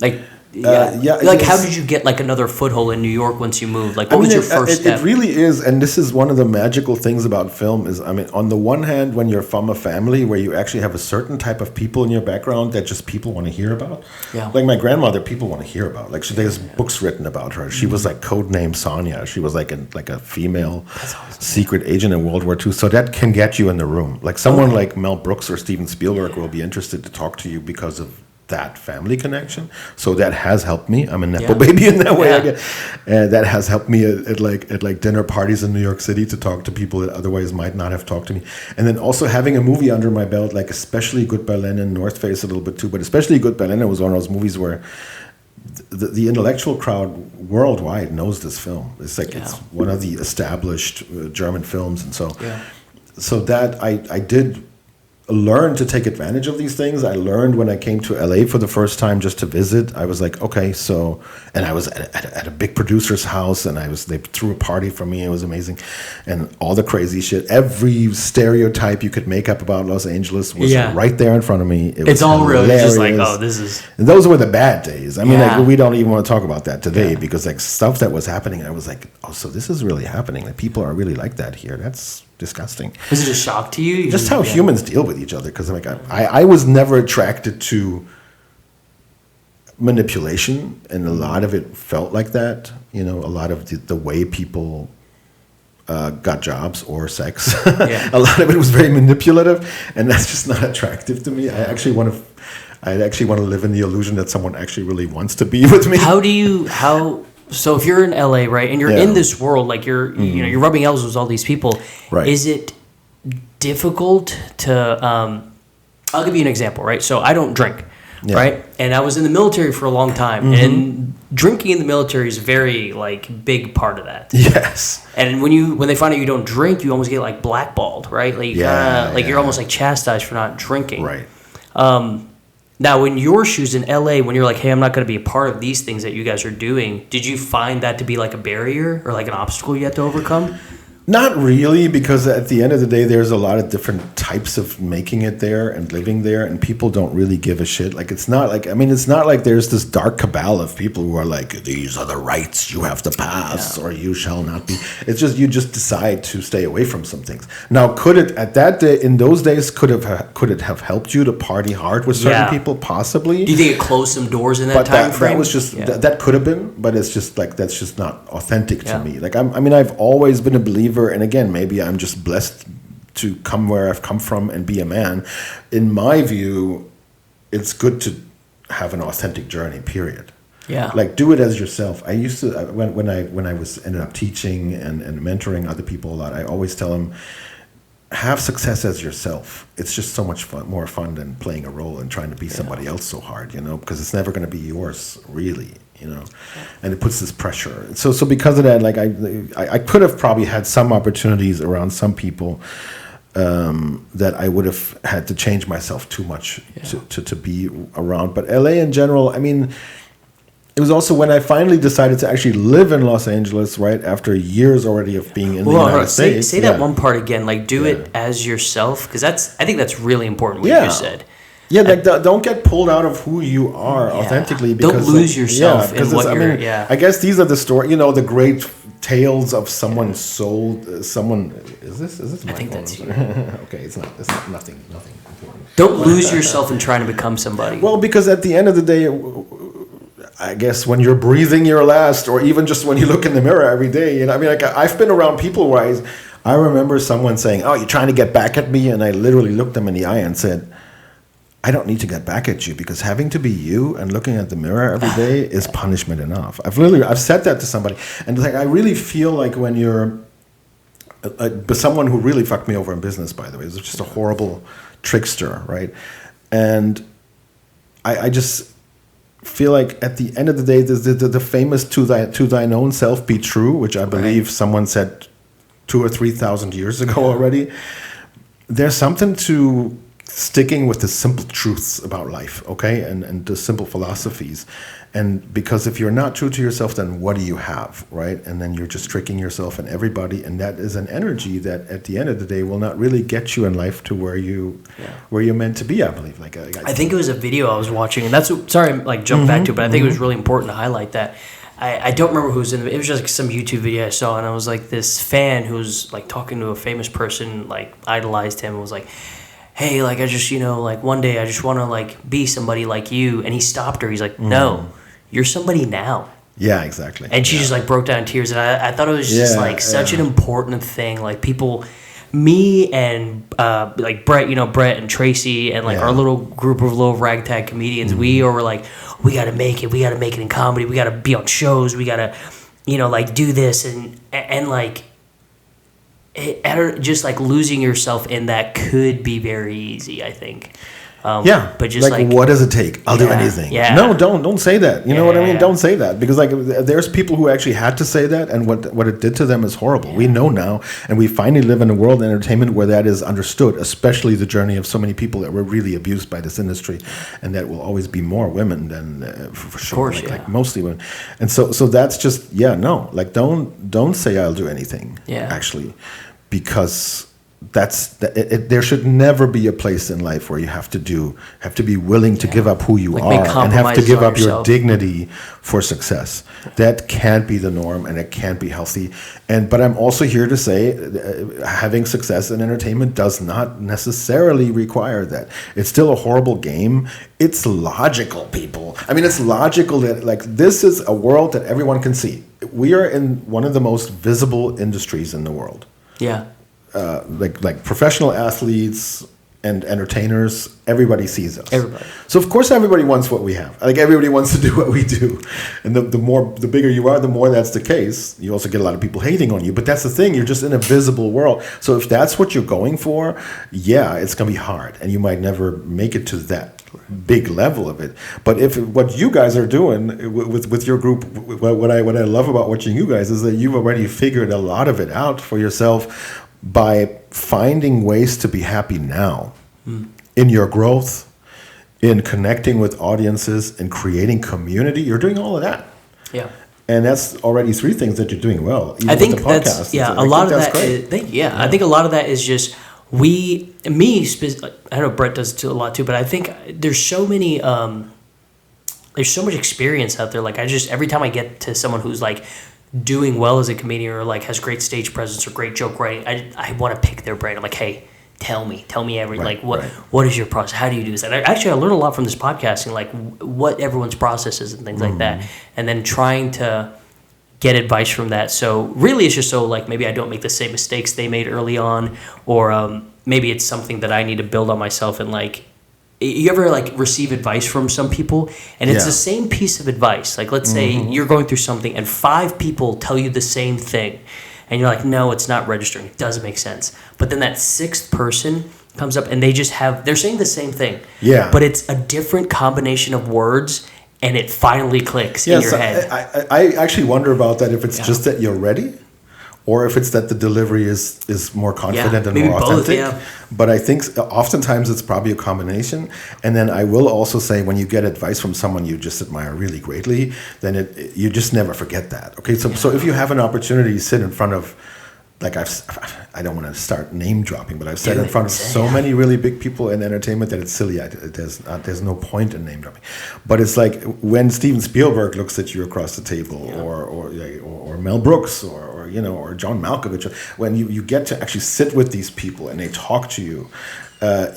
S1: like? How did you get like another foothold in New York once you moved? Like, what was your first step?
S2: It really is, and this is one of the magical things about film is, I mean, on the one hand, when you're from a family where you actually have a certain type of people in your background that just people want to hear about. Yeah. Like my grandmother, people want to hear about. Like there's books written about her. She was like codename Sonia. She was like a female secret agent in World War II. So that can get you in the room. Like someone like Mel Brooks or Steven Spielberg will be interested to talk to you because of that family connection. So that has helped me. I'm a nepo baby in that way. And that has helped me at dinner parties in New York City to talk to people that otherwise might not have talked to me. And then also having a movie under my belt, like especially Good Berlin and North Face a little bit too, but especially Good Berlin, it was one of those movies where the intellectual crowd worldwide knows this film. It's like it's one of the established German films, and so that I did learn to take advantage of these things. I learned when I came to LA for the first time just to visit. I was like, okay, so, and I was at a big producer's house, and they threw a party for me. It was amazing, and all the crazy shit, every stereotype you could make up about Los Angeles was right there in front of me.
S1: It's all real. It's just like, oh, this is.
S2: And those were the bad days. I mean, like, we don't even want to talk about that today because like stuff that was happening, I was like, oh, so this is really happening. Like people are really like that here. That's disgusting.
S1: Was it a shock to you?
S2: Just how humans deal with each other. Because like I was never attracted to manipulation, and a lot of it felt like that. You know, a lot of the way people got jobs or sex. A lot of it was very manipulative, and that's just not attractive to me. I actually want to live in the illusion that someone actually really wants to be with me.
S1: So if you're in LA, right, and you're in this world, like you're you're rubbing elbows with all these people,
S2: right?
S1: Is it difficult to? I'll give you an example, right? So I don't drink, right, and I was in the military for a long time, and drinking in the military is a very big part of that.
S2: Yes.
S1: And when they find out you don't drink, you almost get blackballed, right? Like you're almost chastised for not drinking,
S2: right?
S1: Now, in your shoes in LA, when you're like, hey, I'm not going to be a part of these things that you guys are doing, did you find that to be like a barrier or like an obstacle you had to overcome?
S2: Not really, because at the end of the day, there's a lot of different types of making it there and living there, and people don't really give a shit. Like, it's not like there's this dark cabal of people who are like, these are the rights you have to pass, or you shall not be. It's just, you just decide to stay away from some things. Now, could it, at that day, in those days, could it have helped you to party hard with certain people? Possibly.
S1: Do you think it closed some doors in that time frame?
S2: That was just, that could have been, but it's just like, that's just not authentic to me. Like, I've always been a believer. And again, maybe I'm just blessed to come where I've come from and be a man. In my view, it's good to have an authentic journey, period.
S1: Yeah.
S2: Like, do it as yourself. I used to, when I was ended up teaching and mentoring other people a lot, I always tell them, have success as yourself. It's just so much more fun than playing a role and trying to be somebody else so hard, because it's never going to be yours, really. And it puts this pressure. So because of that, like I could have probably had some opportunities around some people that I would have had to change myself too much to be around. But LA in general, it was also when I finally decided to actually live in Los Angeles, right after years already of being in the United States.
S1: Say that one part again. Like, do it as yourself, because I think that's really important. What you just said. Yeah,
S2: like don't get pulled out of who you are authentically. Because
S1: don't lose yourself in what you're.
S2: I guess these are the story. The great tales of someone sold someone. Is this? My
S1: I think
S2: phone?
S1: that's you.
S2: Okay, it's not nothing important.
S1: Don't lose yourself in trying to become somebody.
S2: Well, because at the end of the day, I guess when you're breathing your last, or even just when you look in the mirror every day, I've been around people where I remember someone saying, "Oh, you're trying to get back at me," and I literally looked them in the eye and said, I don't need to get back at you, because having to be you and looking at the mirror every day is punishment enough. I've said that to somebody, and I really feel like when you're someone who really fucked me over in business, by the way, is just a horrible trickster, right? And I just feel like at the end of the day, the famous to thine own self be true, which I believe someone said 2,000 or 3,000 years ago already. There's something to sticking with the simple truths about life, okay, and the simple philosophies. And because if you're not true to yourself, then what do you have, right? And then you're just tricking yourself and everybody, and that is an energy that at the end of the day will not really get you in life to where you're meant to be, I believe. I
S1: think it was a video I was watching, and that's sorry, jumped back to it, but I think it was really important to highlight that. I don't remember who was in it. It was just some YouTube video I saw, and I was like, this fan who was talking to a famous person, idolized him, and was like, hey, I just, one day I just want to, be somebody like you. And he stopped her. He's like, no, you're somebody now.
S2: Yeah, exactly.
S1: And she just, broke down in tears. And I thought it was just, such an important thing. People, me and, Brett, Brett and Tracy and, our little group of little ragtag comedians, we were like, we got to make it. We got to make it in comedy. We got to be on shows. We got to, do this. And just losing yourself in that could be very easy, I think. But just
S2: what does it take? I'll do anything.
S1: Yeah.
S2: No, don't say that. You know what I mean? Don't say that, because there's people who actually had to say that, and what it did to them is horrible. We know now, and we finally live in a world of entertainment where that is understood, especially the journey of so many people that were really abused by this industry, and that will always be more women than for sure,
S1: of course,
S2: mostly women. And so that's just don't say I'll do anything.
S1: Yeah.
S2: Actually, because there should never be a place in life where you have to be willing to give up who you are and have to give up your dignity for success. That can't be the norm, and it can't be healthy. But I'm also here to say having success in entertainment does not necessarily require that. It's still a horrible game. It's logical, people. It's logical that this is a world that everyone can see. We are in one of the most visible industries in the world.
S1: Yeah.
S2: Professional athletes and entertainers, everybody sees us.
S1: Everybody.
S2: So of course everybody wants what we have. Everybody wants to do what we do. And the bigger you are, the more that's the case. You also get a lot of people hating on you, but that's the thing, you're just in a visible world. So if that's what you're going for, it's gonna be hard, and you might never make it to that big level of it. But if what you guys are doing with your group, what I love about watching you guys is that you've already figured a lot of it out for yourself by finding ways to be happy now in your growth, in connecting with audiences, in creating community. You're doing all of that.
S1: Yeah.
S2: And that's already 3 things that you're doing well. Even
S1: I think
S2: with the podcast.
S1: that's a lot of that. I think a lot of that is just I know Brett does it a lot too, but I think there's so many. There's so much experience out there. Like every time I get to someone who's like doing well as a comedian or like has great stage presence or great joke writing, I want to pick their brain. I'm like, hey, tell me everything. Like what is your process? How do you do this? And I learned a lot from this podcasting, like what everyone's process is and things like that, and then trying to get advice from that. So really, it's just so like maybe I don't make the same mistakes they made early on, or maybe it's something that I need to build on myself. And like, you ever like receive advice from some people, and it's the same piece of advice. Like, let's say you're going through something, and 5 people tell you the same thing, and you're like, no, it's not registering. It doesn't make sense. But then that 6th person comes up, and they're saying the same thing.
S2: Yeah.
S1: But it's a different combination of words. And it finally clicks in your head.
S2: I actually wonder about that, if it's just that you're ready, or if it's that the delivery is more confident and more authentic. Both, But I think oftentimes it's probably a combination. And then I will also say, when you get advice from someone you just admire really greatly, then you just never forget that. Okay, so if you have an opportunity to sit in front of, like I don't want to start name dropping, but I've sat in front of so many really big people in entertainment that it's silly. There's no point in name dropping. But it's like when Steven Spielberg looks at you across the table, or Mel Brooks, or John Malkovich, when you get to actually sit with these people and they talk to you.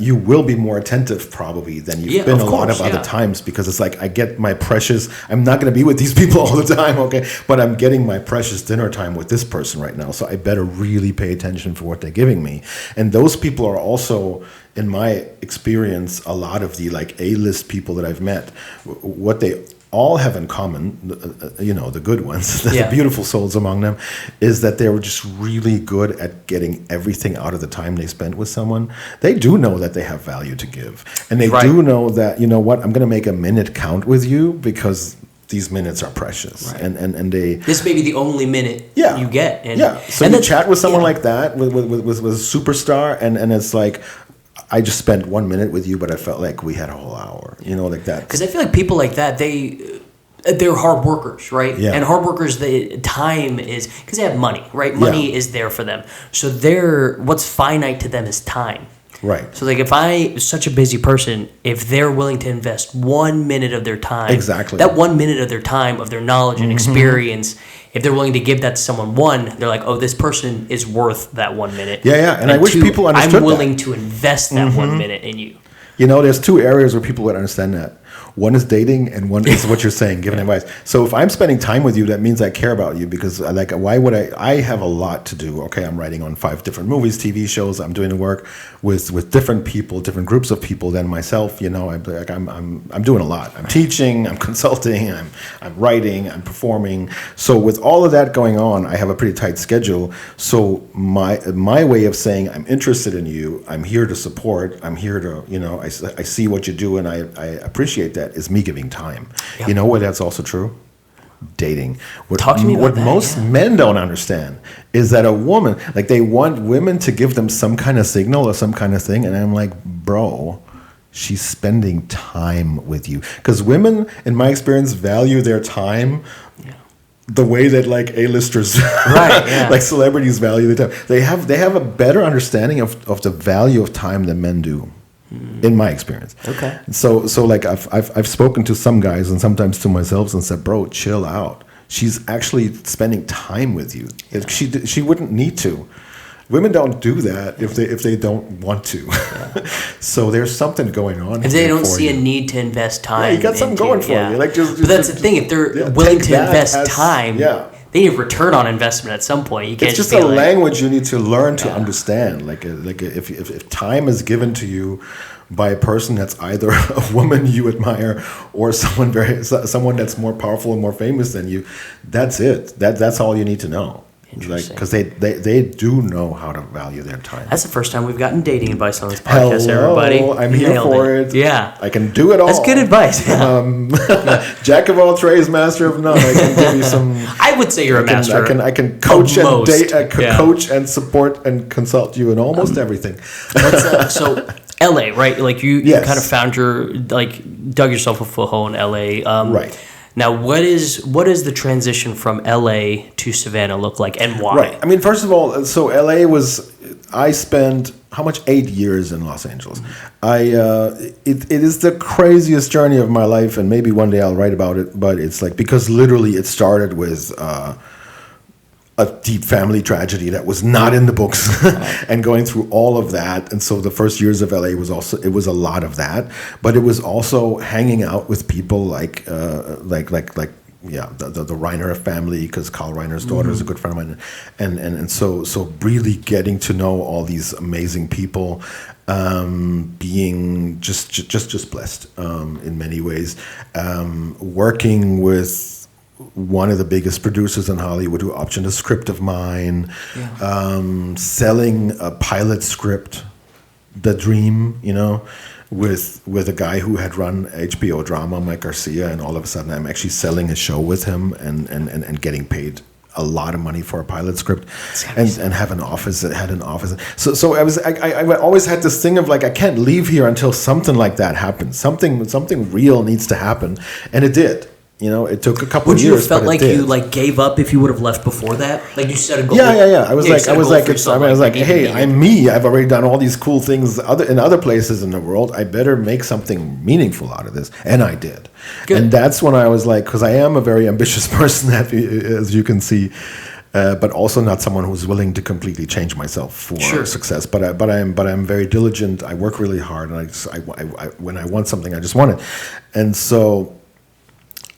S2: You will be more attentive probably than you've been a lot of other times, because it's like I get my precious. I'm not going to be with these people all the time, okay? But I'm getting my precious dinner time with this person right now, so I better really pay attention for what they're giving me. And those people are also, in my experience, a lot of the like A-list people that I've met. What they all have in common, the good ones, the beautiful souls among them, is that they were just really good at getting everything out of the time they spent with someone. They do know that they have value to give. And they do know that, you know what, I'm going to make a minute count with you because these minutes are precious. Right. And they... This
S1: may be the only minute you get.
S2: So you chat with someone like that, with a superstar, and it's like... I just spent 1 minute with you, but I felt like we had a whole hour, like that.
S1: Because I feel like people like that, they're hard workers, right? Yeah. And hard workers, the time is, because they have money, right? Money is there for them. So what's finite to them is time.
S2: Right.
S1: So like if such a busy person, if they're willing to invest 1 minute of their time, that 1 minute of their time, of their knowledge and experience, if they're willing to give that to someone, they're like, oh, this person is worth that 1 minute.
S2: Yeah. And I wish people understood
S1: I'm willing to invest that 1 minute in you.
S2: There's 2 areas where people would understand that. One is dating, and one is what you're saying, giving advice. So if I'm spending time with you, that means I care about you, because why would I have a lot to do. Okay, I'm writing on 5 different movies, TV shows. I'm doing the work with different people, different groups of people than myself. I'm doing a lot. I'm teaching, I'm consulting, I'm writing, I'm performing. So with all of that going on, I have a pretty tight schedule. So my way of saying I'm interested in you, I'm here to support, I'm here to, I see what you do, and I appreciate that, is me giving time. Yep. You know what? That's also true. Dating.
S1: Talk to me about
S2: what most men don't understand is that a woman, like, they want women to give them some kind of signal or some kind of thing, and I'm like, bro, she's spending time with you. Because women, in my experience, value their time the way that like A-listers, like celebrities value their time. They have a better understanding of the value of time than men do. In my experience.
S1: Okay.
S2: So like I've spoken to some guys, and sometimes to myself, and said, bro, chill out. She's actually spending time with you. She wouldn't need to. Women don't do that if they don't want to. So there's something going on.
S1: If they don't see a need to invest time.
S2: You got something going for you. Like
S1: but that's the thing. If they're willing to invest time, they need return on investment at some point. You can't
S2: it's just a language you need to learn to understand. Like if time is given to you by a person that's either a woman you admire or someone that's more powerful and more famous than you, that's it. That's all you need to know. Because they do know how to value their time.
S1: That's the first time we've gotten dating advice on this podcast, everybody.
S2: I'm here for it.
S1: Yeah.
S2: I can do it all.
S1: That's good advice.
S2: Jack of all trades, master of none. I can give you some...
S1: I would say you're a master.
S2: I can coach and coach and support and consult you in almost everything.
S1: So LA, right? Like you kind of found dug yourself a foothold in LA.
S2: Right.
S1: Now, what is the transition from LA to Savannah look like, and why?
S2: Right. I mean, first of all, so LA was. I spent how much 8 years in Los Angeles. It is the craziest journey of my life, and maybe one day I'll write about it. But it's like because literally it started with. A deep family tragedy that was not in the books and going through all of that. And so the first years of LA was a lot of that, but it was also hanging out with people like the Reiner family, because Carl Reiner's daughter is a good friend of mine. And so really getting to know all these amazing people, being just blessed, in many ways, working with one of the biggest producers in Hollywood who optioned a script of mine, selling a pilot script, The Dream, with a guy who had run HBO drama, Mike Garcia, and all of a sudden I'm actually selling a show with him and getting paid a lot of money for a pilot script and have an office that had an office. So I always had this thing of like, I can't leave here until something like that happens. Something real needs to happen. And it did. It took a couple of years. Would you have felt
S1: like you gave up if you would have left before that? Like you set a goal.
S2: Yeah. I was like, hey, I'm me. I've already done all these cool things in other places in the world. I better make something meaningful out of this, and I did. Good. And that's when I was like, because I am a very ambitious person, as you can see, but also not someone who's willing to completely change myself for success. But I'm very diligent. I work really hard, and I when I want something, I just want it, and so.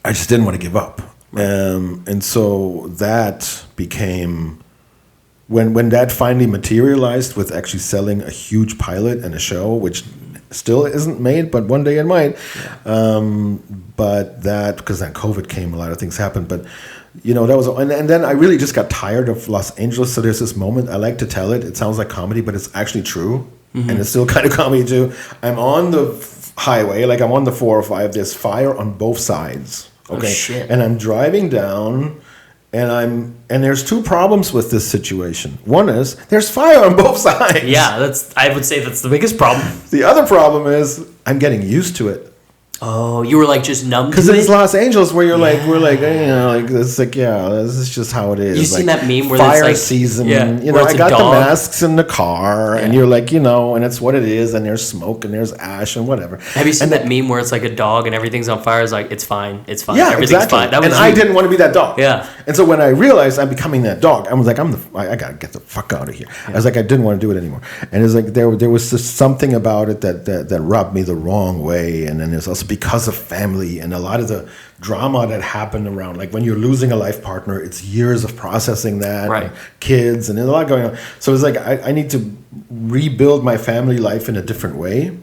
S2: I just didn't want to give up. And so that became, when that finally materialized with actually selling a huge pilot and a show, which still isn't made, but one day it might. But that, because then COVID came, a lot of things happened. But, that was, and then I really just got tired of Los Angeles. So there's this moment, I like to tell it. It sounds like comedy, but it's actually true. Mm-hmm. And it's still kind of comedy too. I'm on the highway, like I'm on the 405. There's fire on both sides. Okay, shit. And I'm driving down, and there's two problems with this situation. One is there's fire on both sides.
S1: Yeah, I would say that's the biggest problem.
S2: The other problem is I'm getting used to it.
S1: Oh, you were like just numb to it?
S2: Because it's Los Angeles where you're like, we're like, it's like, this is just how it is.
S1: You seen that meme where
S2: fire
S1: it's like
S2: season? I got the masks in the car, and you're like, and it's what it is, and there's smoke and there's ash and whatever.
S1: Have you seen that meme where it's like a dog and everything's on fire? It's like, it's fine,
S2: yeah,
S1: everything's fine.
S2: That was I didn't want to be that dog.
S1: Yeah.
S2: And so when I realized I'm becoming that dog, I was like, I gotta get the fuck out of here. Yeah. I was like, I didn't want to do it anymore. And it's like there was just something about it that rubbed me the wrong way, and then there's also because of family and a lot of the drama that happened around, like when you're losing a life partner, it's years of processing that,
S1: right.
S2: And kids, and there's a lot going on. So it's like I need to rebuild my family life in a different way.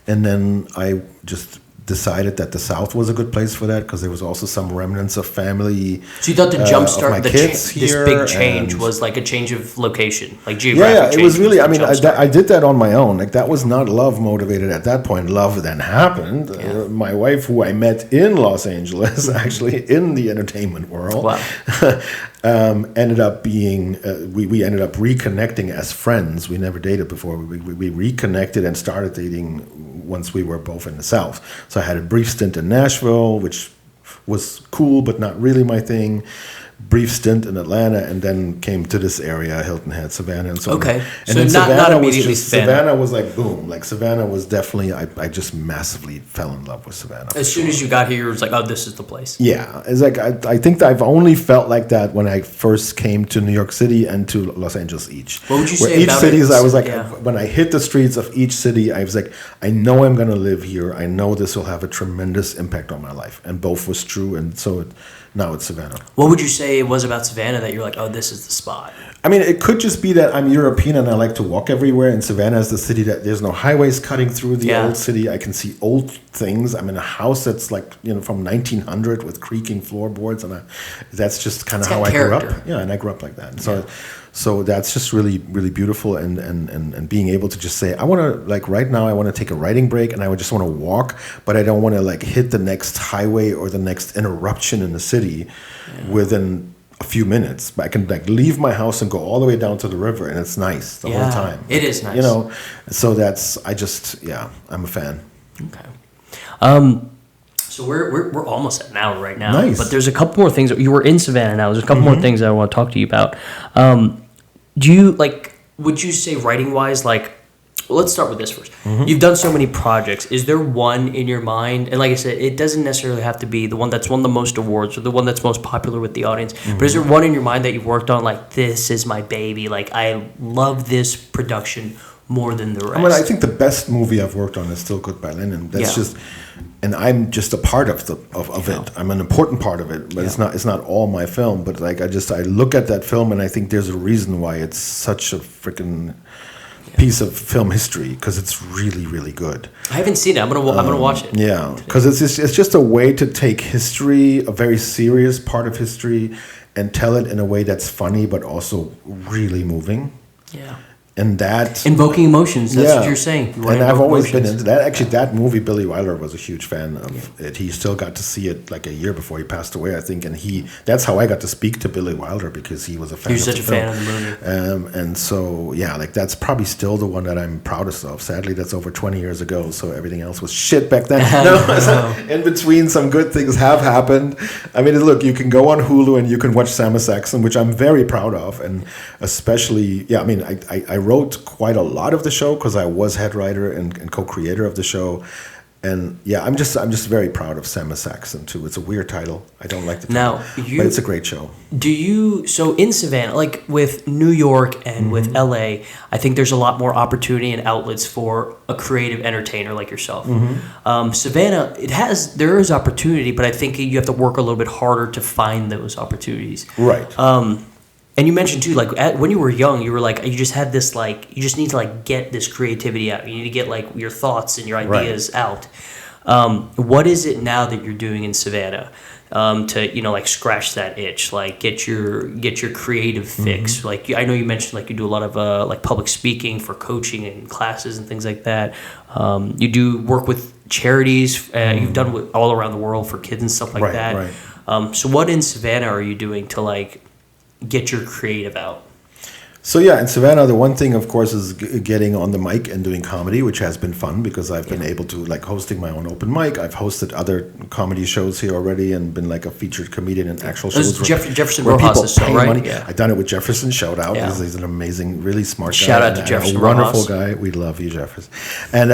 S2: And then I just decided that the South was a good place for that, because there was also some remnants of family.
S1: So you thought the jumpstart,
S2: this
S1: big change was like a change of location, like geographic change?
S2: Yeah, it was really, I did that on my own. Like that was not love motivated at that point. Love then happened. Yeah. My wife, who I met in Los Angeles, actually in the entertainment world,
S1: wow.
S2: Ended up being, we ended up reconnecting as friends. We never dated before. We reconnected and started dating once we were both in the South. So I had a brief stint in Nashville, which was cool, but not really my thing. Brief stint in Atlanta, and then came to this area, Hilton Head, Savannah, and so on.
S1: Okay,
S2: and
S1: so not immediately
S2: Savannah was like boom. Like Savannah was definitely, I just massively fell in love with Savannah.
S1: As soon as you got here, it was like, oh, this is the place.
S2: Yeah, it's like I think that I've only felt like that when I first came to New York City and to Los Angeles each.
S1: What would you say about
S2: cities, I was like, when I hit the streets of each city, I was like, I know I'm going to live here. I know this will have a tremendous impact on my life, and both was true, and so now it's Savannah.
S1: What would you say it was about Savannah that you're like, oh, this is the spot?
S2: I mean, it could just be that I'm European and I like to walk everywhere. And Savannah is the city that there's no highways cutting through the old city. I can see old things. I'm in a house that's like, from 1900 with creaking floorboards. And that's just kind of how I grew up. Yeah, and I grew up like that. And so that's just really, really beautiful. And being able to just say, I want to, like right now, I want to take a writing break and I would just want to walk, but I don't want to like hit the next highway or the next interruption in the city within a few minutes. But I can like leave my house and go all the way down to the river, and it's nice the whole time.
S1: It is nice.
S2: So I'm a fan.
S1: Okay. So we're almost at an hour right now.
S2: Nice.
S1: But there's a couple more things. You were in Savannah now. There's a couple more things that I want to talk to you about. Do you would you say writing wise, well, let's start with this first. You've done so many projects. Is there one in your mind? And like I said, it doesn't necessarily have to be the one that's won the most awards or the one that's most popular with the audience. But is there one in your mind that you've worked on, this is my baby? I love this production more than the rest.
S2: I think the best movie I've worked on is still Goodbye Lenin. That's just, and I'm just a part of it. I'm an important part of it, but it's not all my film. But I look at that film and I think there's a reason why it's such a freaking piece of film history, because it's really, really good.
S1: I haven't seen it. I'm gonna watch it.
S2: Yeah, because it's just a way to take history, a very serious part of history, and tell it in a way that's funny but also really moving.
S1: Yeah.
S2: And that
S1: invoking emotions, that's what you're saying.
S2: And I've always been into that. Actually, that movie, Billy Wilder was a huge fan of it. He still got to see it a year before he passed away, I think. And that's how I got to speak to Billy Wilder, because he was a fan.
S1: He was such a fan of the movie.
S2: And so, that's probably still the one that I'm proudest of. Sadly, that's over 20 years ago, so everything else was shit back then. In between, some good things have happened. Look, you can go on Hulu and you can watch Samus Jackson, which I'm very proud of. And especially, I wrote quite a lot of the show because I was head writer and co-creator of the show, and I'm just very proud of Samus Jackson too. It's a weird title. I don't like the title, but it's a great show.
S1: So in Savannah, with New York and with LA, I think there's a lot more opportunity and outlets for a creative entertainer like yourself. Savannah, there is opportunity, but I think you have to work a little bit harder to find those opportunities.
S2: Right.
S1: And you mentioned too, when you were young, you were you just had this you just need to get this creativity out. You need to get your thoughts and your ideas out. What is it now that you're doing in Savannah to scratch that itch, get your creative fix? I know you mentioned you do a lot of public speaking for coaching and classes and things like that. You do work with charities. You've done all around the world for kids and stuff like that. Right. So what in Savannah are you doing to get your creative out?
S2: So in Savannah, the one thing, of course, is getting on the mic and doing comedy, which has been fun because I've been able to hosting my own open mic. I've hosted other comedy shows here already and been a featured comedian in actual shows.
S1: Jefferson Rojas' show, right?
S2: Money. Yeah. I've done it with Jefferson. Shout out! Yeah. He's an amazing, really smart guy.
S1: Shout out to Jefferson
S2: Rojas. A wonderful guy. We love you, Jefferson. And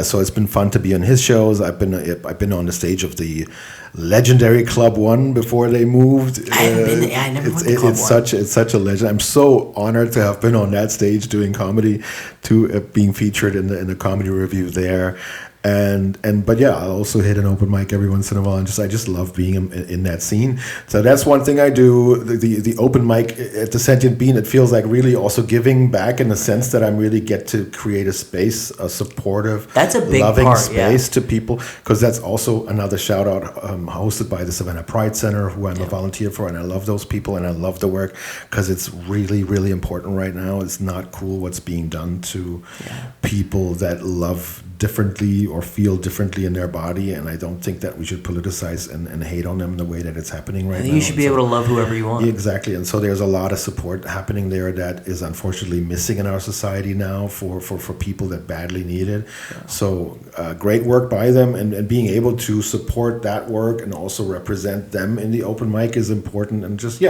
S2: so it's been fun to be on his shows. I've been on the stage of the legendary Club One before they moved.
S1: I haven't been. I never went to Club One.
S2: It's such a legend. I'm so honored to have been on that stage doing comedy, to being featured in the comedy review there. But I also hit an open mic every once in a while, and I just love being in that scene. So that's one thing I do. The open mic at the Sentient Bean, it feels like really also giving back in the sense that I really get to create a space, a supportive,
S1: that's a big
S2: loving
S1: part,
S2: space to people. Because that's also another shout out, hosted by the Savannah Pride Center, who I'm a volunteer for, and I love those people and I love the work because it's really, really important right now. It's not cool what's being done to people that love differently or feel differently in their body, and I don't think that we should politicize and hate on them the way that it's happening right now. I think
S1: you should be able to love whoever you want.
S2: Exactly, and so there's a lot of support happening there that is unfortunately missing in our society now for people that badly need it. Yeah. So great work by them, and being able to support that work and also represent them in the open mic is important, and just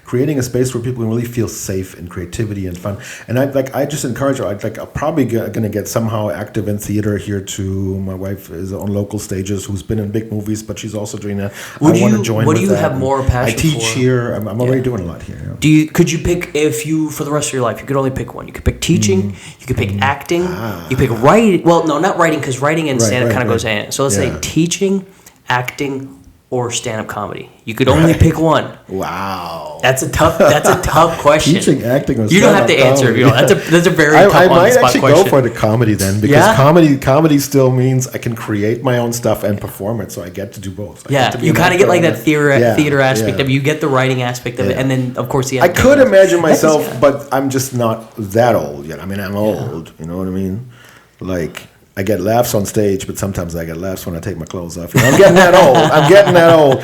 S2: creating a space where people can really feel safe in creativity and fun. And I just encourage her. I'm probably going to get somehow active in theater here too. My wife is on local stages, who's been in big movies, but she's also doing that. I want to join.
S1: What
S2: do
S1: you
S2: that.
S1: have more passion for?
S2: I teach here. I'm already doing a lot here.
S1: Could you pick, for the rest of your life, you could only pick one? You could pick teaching. You could pick acting. You pick writing. Well, no, not writing, because writing and stand-up kind of goes hand in hand. So let's say teaching, acting, or stand-up comedy. You could only pick one.
S2: Wow,
S1: that's a tough question.
S2: Teaching, acting, or
S1: you don't have to answer. That's a very tough
S2: I might
S1: actually
S2: question. Go for the comedy then, because comedy still means I can create my own stuff and perform it, so I get to do both.
S1: You kind of get that theater aspect of it. You get the writing aspect of it, and then of course the
S2: I could imagine myself, but I'm just not that old yet. I'm old. You know what I mean? I get laughs on stage, but sometimes I get laughs when I take my clothes off. I'm getting that old.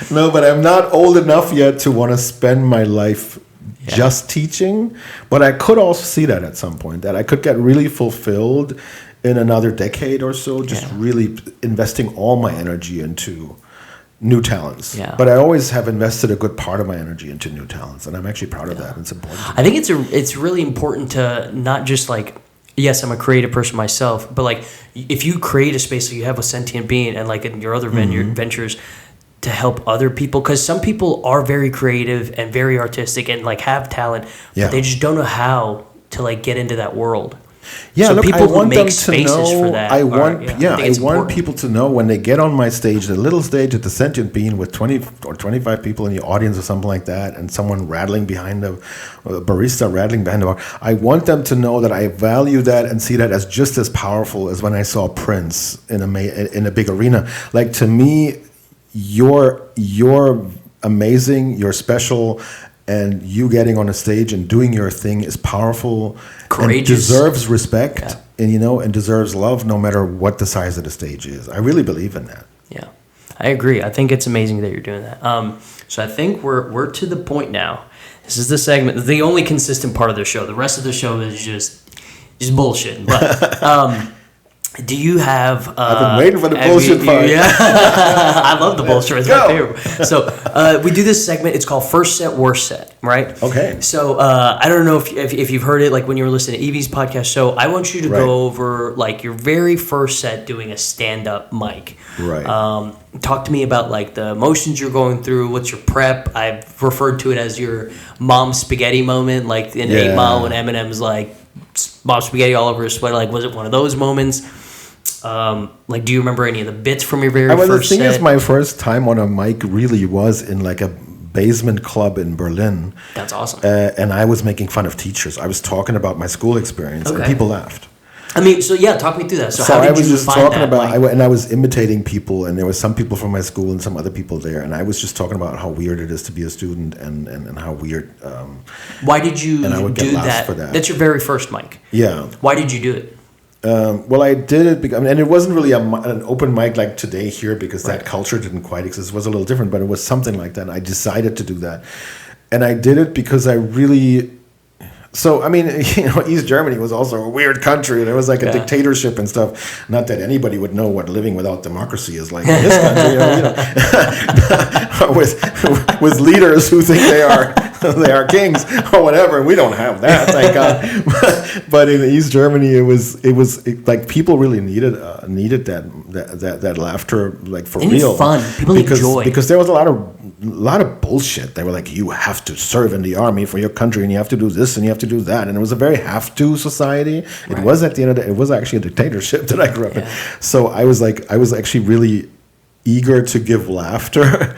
S2: No, but I'm not old enough yet to want to spend my life just teaching. But I could also see that at some point, that I could get really fulfilled in another decade or so, just really investing all my energy into new talents.
S1: Yeah.
S2: But I always have invested a good part of my energy into new talents, and I'm actually proud of that. It's important.
S1: I think it's really important to not just like, yes, I'm a creative person myself, but like if you create a space so you have a sentient being, and like in your other ventures, to help other people, because some people are very creative and very artistic and like have talent, but they just don't know how to like get into that world.
S2: Yeah,
S1: so
S2: look,
S1: people
S2: I want
S1: who make
S2: them to
S1: spaces
S2: know.
S1: for that.
S2: I want
S1: important.
S2: people to know when they get on my stage, the little stage at the Sentient Being with 20 or 25 people in the audience or something like that, and someone rattling behind a barista rattling behind the bar. I want them to know that I value that and see that as just as powerful as when I saw Prince in a big arena. Like, to me, you're amazing, you're special. And you getting on a stage and doing your thing is powerful, courageous, and deserves respect, and deserves love, no matter what the size of the stage is. I really believe in that.
S1: Yeah, I agree. I think it's amazing that you're doing that. So I think we're to the point now. This is the segment, the only consistent part of the show. The rest of the show is just bullshit. But do you have?
S2: I've been waiting for the bullshit part.
S1: Yeah, I love the bullshit. It's my favorite. So we do this segment. It's called First Set, Worst Set. Right.
S2: Okay.
S1: So I don't know if you've heard it, like when you were listening to Evie's podcast. So I want you to go over like your very first set doing a stand-up mic.
S2: Right.
S1: Talk to me about like the emotions you're going through. What's your prep? I've referred to it as your mom spaghetti moment, like in 8 Mile when Eminem's like mom spaghetti all over his sweater. Like, was it one of those moments? Like, do you remember any of the bits from your very first set?
S2: The thing is, my first time on a mic really was in like a basement club in Berlin.
S1: That's awesome.
S2: And I was making fun of teachers. I was talking about my school experience, and people laughed.
S1: I mean, so yeah, talk me through that. So how did
S2: I was
S1: you
S2: just
S1: find
S2: talking
S1: that?
S2: about, and I was imitating people, and there was some people from my school and some other people there, and I was just talking about how weird it is to be a student, and how weird.
S1: Why did you do that?
S2: For that?
S1: That's your very first mic.
S2: Yeah.
S1: Why did you do it?
S2: Well, I did it because, and it wasn't really an open mic like today here, because that culture didn't quite exist. It was a little different, but it was something like that. And I decided to do that, and I did it because I really. So, I mean, East Germany was also a weird country. There was like a dictatorship and stuff. Not that anybody would know what living without democracy is like in this country, with leaders who think they are kings or whatever. We don't have that, thank God. But in East Germany, it was like people really needed that laughter, like for real.
S1: Fun. People need joy.
S2: Because there was a lot of bullshit. They were like, you have to serve in the army for your country, and you have to do this, and you have to do that, and it was a very have-to society. It was at the end of it was actually a dictatorship that I grew up in. So I was actually really eager to give laughter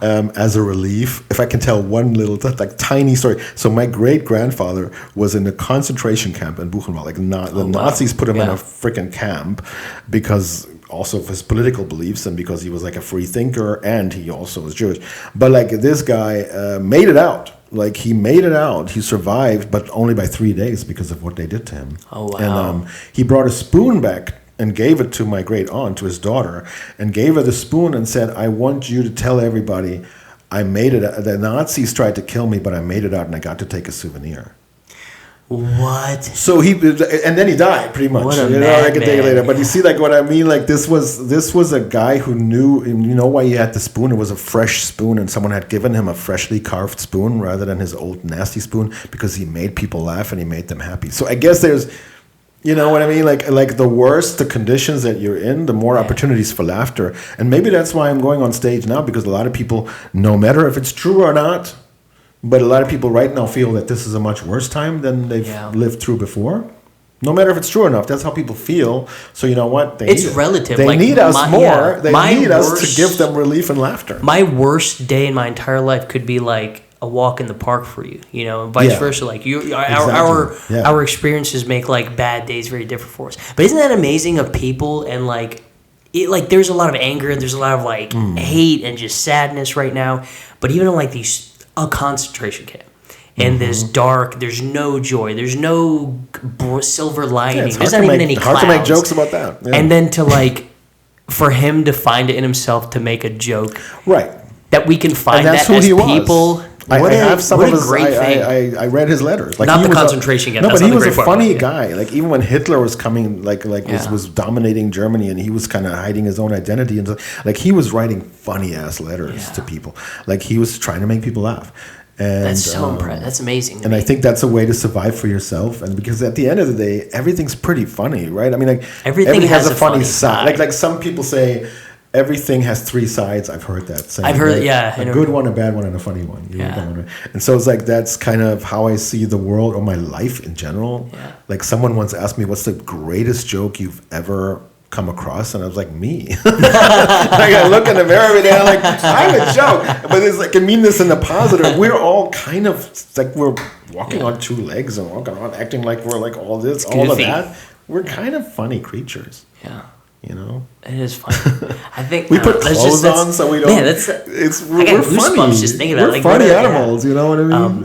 S2: as a relief. If I can tell one little tiny story. So my great-grandfather was in a concentration camp in Buchenwald. Like the Nazis put him in a freaking camp because also of his political beliefs, and because he was like a free thinker, and he also was Jewish. But like this guy made it out. Like he made it out. He survived, but only by 3 days because of what they did to him.
S1: Oh, wow.
S2: And he brought a spoon back and gave it to my great aunt, to his daughter, and gave her the spoon and said, I want you to tell everybody I made it. The Nazis tried to kill me, but I made it out, and I got to take a souvenir.
S1: What?
S2: So and then he died pretty much.
S1: What a
S2: like a day later. But you see, like what I mean, like this was a guy who knew. You know why he had the spoon? It was a fresh spoon, and someone had given him a freshly carved spoon rather than his old nasty spoon, because he made people laugh and he made them happy. So I guess there's. You know what I mean? Like the worse the conditions that you're in, the more opportunities for laughter. And maybe that's why I'm going on stage now, because a lot of people, no matter if it's true or not, but a lot of people right now feel that this is a much worse time than they've lived through before. No matter if it's true or not, that's how people feel. So you know what?
S1: It's relative.
S2: They need us more. They need us to give them relief and laughter.
S1: My worst day in my entire life could be like a walk in the park for you, and vice versa. Like our experiences make like bad days very different for us. But isn't that amazing of people, and like there's a lot of anger and there's a lot of like hate and just sadness right now. But even in like a concentration camp. And this dark, there's no joy, there's no silver lining, there's not even any clouds.
S2: Hard to make jokes about that. Yeah.
S1: And then for him to find it in himself to make a joke.
S2: Right.
S1: That we can find that as people
S2: I have some
S1: what
S2: of
S1: a
S2: his.
S1: great thing.
S2: I read his letters. Like,
S1: not
S2: he
S1: the
S2: was
S1: concentration camp.
S2: No,
S1: that's
S2: but he
S1: not
S2: was
S1: the
S2: a
S1: great part.
S2: funny guy. Like, even when Hitler was coming,
S1: Yeah.
S2: was dominating Germany, and he was kind of hiding his own identity, and so, like, he was writing funny ass letters to people. Like, he was trying to make people laugh. And
S1: That's so impressive. That's amazing. To
S2: and
S1: me.
S2: I think that's a way to survive for yourself. And because at the end of the day, everything's pretty funny, right? I mean, like,
S1: Everything has
S2: a
S1: a
S2: funny
S1: funny
S2: side.
S1: side.
S2: Like some people say, everything has three sides. I've heard that saying.
S1: I've heard,
S2: right?
S1: yeah.
S2: A good one, a bad one, and a funny one. You
S1: Yeah.
S2: don't wanna- And so it's like, that's kind of how I see the world or my life in general.
S1: Yeah.
S2: Like, someone once asked me, what's the greatest joke you've ever come across? And I was like, me. Like, I look in the mirror every day, I'm like, I'm a joke. But it's like, I mean this in a positive. We're all kind of, it's like we're walking on two legs and walking on, acting like we're like all this, all of
S1: goofy.
S2: that. We're kind of funny creatures,
S1: Yeah.
S2: you know?
S1: It is funny. I think
S2: We put
S1: that's
S2: clothes on so we don't.
S1: Man, that's
S2: We're
S1: got
S2: funny.
S1: goosebumps just thinking about it.
S2: We're
S1: Like,
S2: funny
S1: what are-
S2: animals. You know what I mean?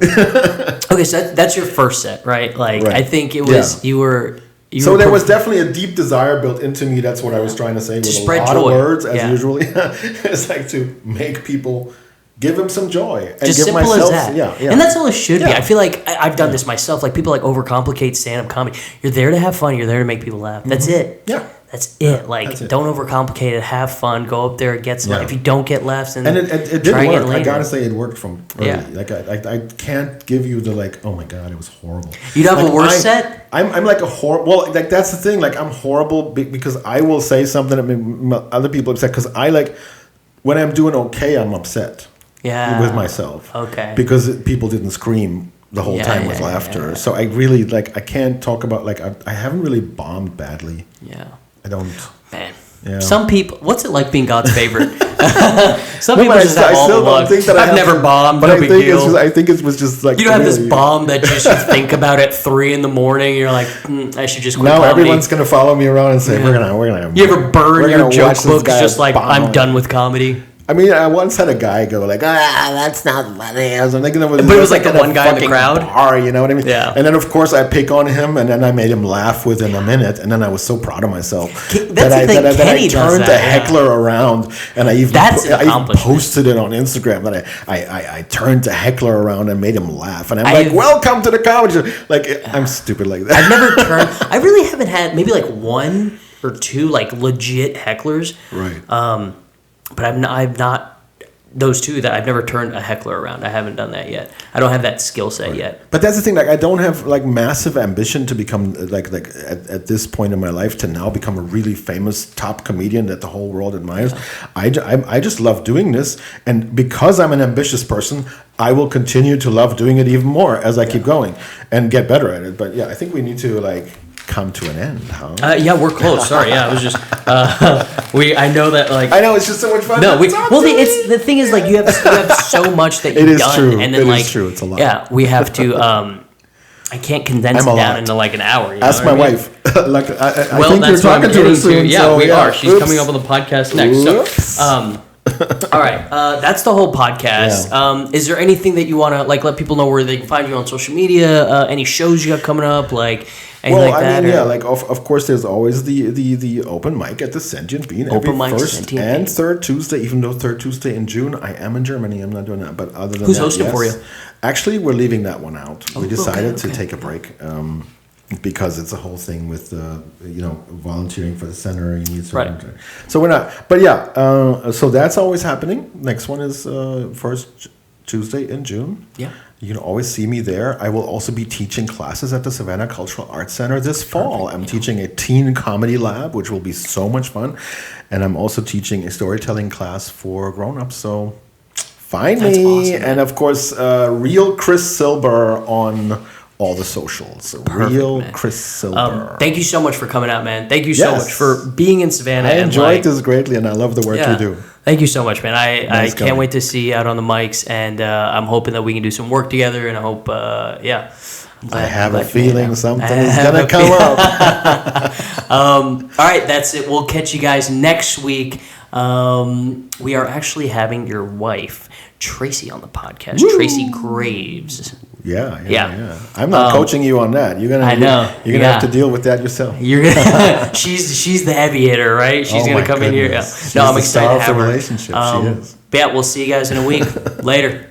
S1: okay. So that's your first set, right? Like,
S2: Right.
S1: I think it was
S2: Yeah.
S1: you were.
S2: So
S1: were
S2: there was definitely a deep desire built into me. That's what I was trying to say with a
S1: spread
S2: lot
S1: joy.
S2: of words, as
S1: Yeah.
S2: usual. It's like to make people, give them some joy, and
S1: just
S2: give
S1: simple
S2: myself,
S1: as that.
S2: yeah.
S1: And that's all it should be.
S2: Yeah.
S1: I feel like I've done this myself. Like, people like overcomplicate stand-up comedy. You're there to have fun. You're there to make people laugh. That's it.
S2: Yeah.
S1: That's it. Like,
S2: that's it.
S1: don't overcomplicate it. Have fun. Go up there. Get some.
S2: Yeah.
S1: If you don't get laughs, then
S2: And it did
S1: try again
S2: work. I
S1: later.
S2: gotta say, it worked from early.
S1: Yeah.
S2: Like I can't give you the like, oh my god, it was horrible.
S1: You'd have
S2: Like,
S1: a worse set?
S2: I'm like a horrible. Well, like that's the thing. Like I'm horrible because I will say something that make other people upset because I like when I'm doing okay, I'm upset.
S1: Yeah.
S2: With myself.
S1: Okay.
S2: Because people didn't scream the whole
S1: Yeah,
S2: time with
S1: yeah,
S2: laughter.
S1: yeah.
S2: So I really like I can't talk about like I haven't really bombed badly.
S1: Yeah.
S2: I don't.
S1: Man.
S2: Yeah.
S1: Some people. What's it like being God's favorite? Some
S2: No,
S1: people
S2: but
S1: just have all
S2: still
S1: the
S2: don't
S1: luck.
S2: think that
S1: I've never
S2: to-
S1: bombed.
S2: But
S1: No
S2: I
S1: big
S2: think
S1: deal.
S2: it's just, I think it was just like
S1: You don't have this
S2: really-
S1: bomb that just you think about at 3 a.m. You're like, I should just quit
S2: Now
S1: comedy.
S2: everyone's gonna follow me around and say
S1: Yeah.
S2: we're gonna.
S1: You ever burn
S2: we're
S1: your
S2: gonna
S1: joke
S2: watch this
S1: books
S2: guy
S1: just like,
S2: bomb.
S1: I'm done with comedy?
S2: I mean, I once had a guy go like, that's not funny. I was thinking
S1: But it was like the one guy in the
S2: fucking
S1: crowd?
S2: bar, you know what I mean?
S1: Yeah.
S2: And then of course I pick on him, and then I made him laugh within a minute, and then I was so proud of myself
S1: That's
S2: that
S1: the thing,
S2: I
S1: Kenny does
S2: turned
S1: that,
S2: the
S1: yeah.
S2: heckler around, and I even
S1: That's an
S2: I even
S1: accomplishment.
S2: posted it on Instagram that I turned the heckler around and made him laugh, and I'm
S1: I've-
S2: like, welcome to the comedy show. Like I'm stupid like that.
S1: I've never turned. I really haven't had maybe like 1 or 2 like legit hecklers.
S2: Right.
S1: But I've not those two that I've never turned a heckler around. I haven't done that yet. I don't have that skill set yet.
S2: But that's the thing. Like, I don't have like massive ambition to become like at this point in my life to now become a really famous top comedian that the whole world admires. I just love doing this, and because I'm an ambitious person, I will continue to love doing it even more as I keep going and get better at it. But yeah, I think we need to like come to an end, huh?
S1: Yeah, we're close. Sorry, yeah, I was just I know that like
S2: I know it's just so much fun.
S1: no,
S2: to talk
S1: well,
S2: to
S1: it's
S2: you.
S1: the thing is like you have so much that you've
S2: is
S1: done,
S2: true.
S1: and then
S2: It is
S1: like
S2: true. It's a lot.
S1: Yeah, we have to. I can't condense
S2: I'm
S1: it
S2: a
S1: down
S2: lot.
S1: into like an hour. You
S2: Ask
S1: know
S2: my
S1: what I mean?
S2: wife. Like I
S1: Well,
S2: think you're
S1: that's what I'm
S2: talking to her
S1: getting
S2: soon.
S1: Yeah,
S2: so,
S1: we are. She's
S2: Oops.
S1: coming up on the podcast next.
S2: Whoops.
S1: So, all right, that's the whole podcast.
S2: Yeah.
S1: Is there anything that you want to like let people know where they can find you on social media? Any shows you have coming up, like anything
S2: Well,
S1: like that?
S2: I mean,
S1: or-
S2: yeah, like of course, there's always the open mic at the Sentient Bean every
S1: Open mic,
S2: first
S1: Sentient
S2: and
S1: Bean.
S2: third Tuesday. Even though third Tuesday in June, I am in Germany. I'm not doing that. But other than
S1: Who's
S2: that,
S1: hosting
S2: yes.
S1: for you?
S2: Actually, we're leaving that one out. We
S1: okay,
S2: decided to
S1: okay.
S2: take a break because it's a whole thing with volunteering for the center. You need certain,
S1: Right.
S2: So we're not. But yeah, so that's always happening. Next one is first Tuesday in June.
S1: Yeah.
S2: You can always see me there. I will also be teaching classes at the Savannah Cultural Arts Center this fall. I'm teaching a teen comedy lab, which will be so much fun. And I'm also teaching a storytelling class for grown-ups. So find
S1: That's
S2: me.
S1: awesome, man.
S2: And of course, real Chris Silber on all the socials. Real
S1: man.
S2: Chris Silber.
S1: Thank you so much for coming out, man. Thank you so
S2: Yes.
S1: much for being in Savannah.
S2: I
S1: and,
S2: enjoyed
S1: like,
S2: this greatly, and I love the work
S1: Yeah.
S2: you do.
S1: Thank you so much, man. I
S2: Nice
S1: can't
S2: going.
S1: wait to see you out on the mics, and I'm hoping that we can do some work together, and I hope, yeah.
S2: I have a
S1: glad you made
S2: feeling
S1: it.
S2: something
S1: I
S2: is
S1: have
S2: going
S1: a
S2: to come up.
S1: All right, that's it. We'll catch you guys next week. We are actually having your wife, Tracy, on the podcast.
S2: Woo!
S1: Tracy Graves.
S2: Yeah. I'm not coaching you on that. You're gonna.
S1: I know,
S2: You're gonna
S1: yeah.
S2: have to deal with that yourself.
S1: You're gonna, she's the heavy hitter, right? She's
S2: Oh
S1: gonna
S2: my
S1: come in here.
S2: goodness.
S1: Yeah.
S2: She's
S1: No, I'm
S2: the
S1: excited
S2: star
S1: to
S2: of
S1: have
S2: the
S1: her.
S2: relationship. She is.
S1: Yeah, we'll see you guys in a week. Later.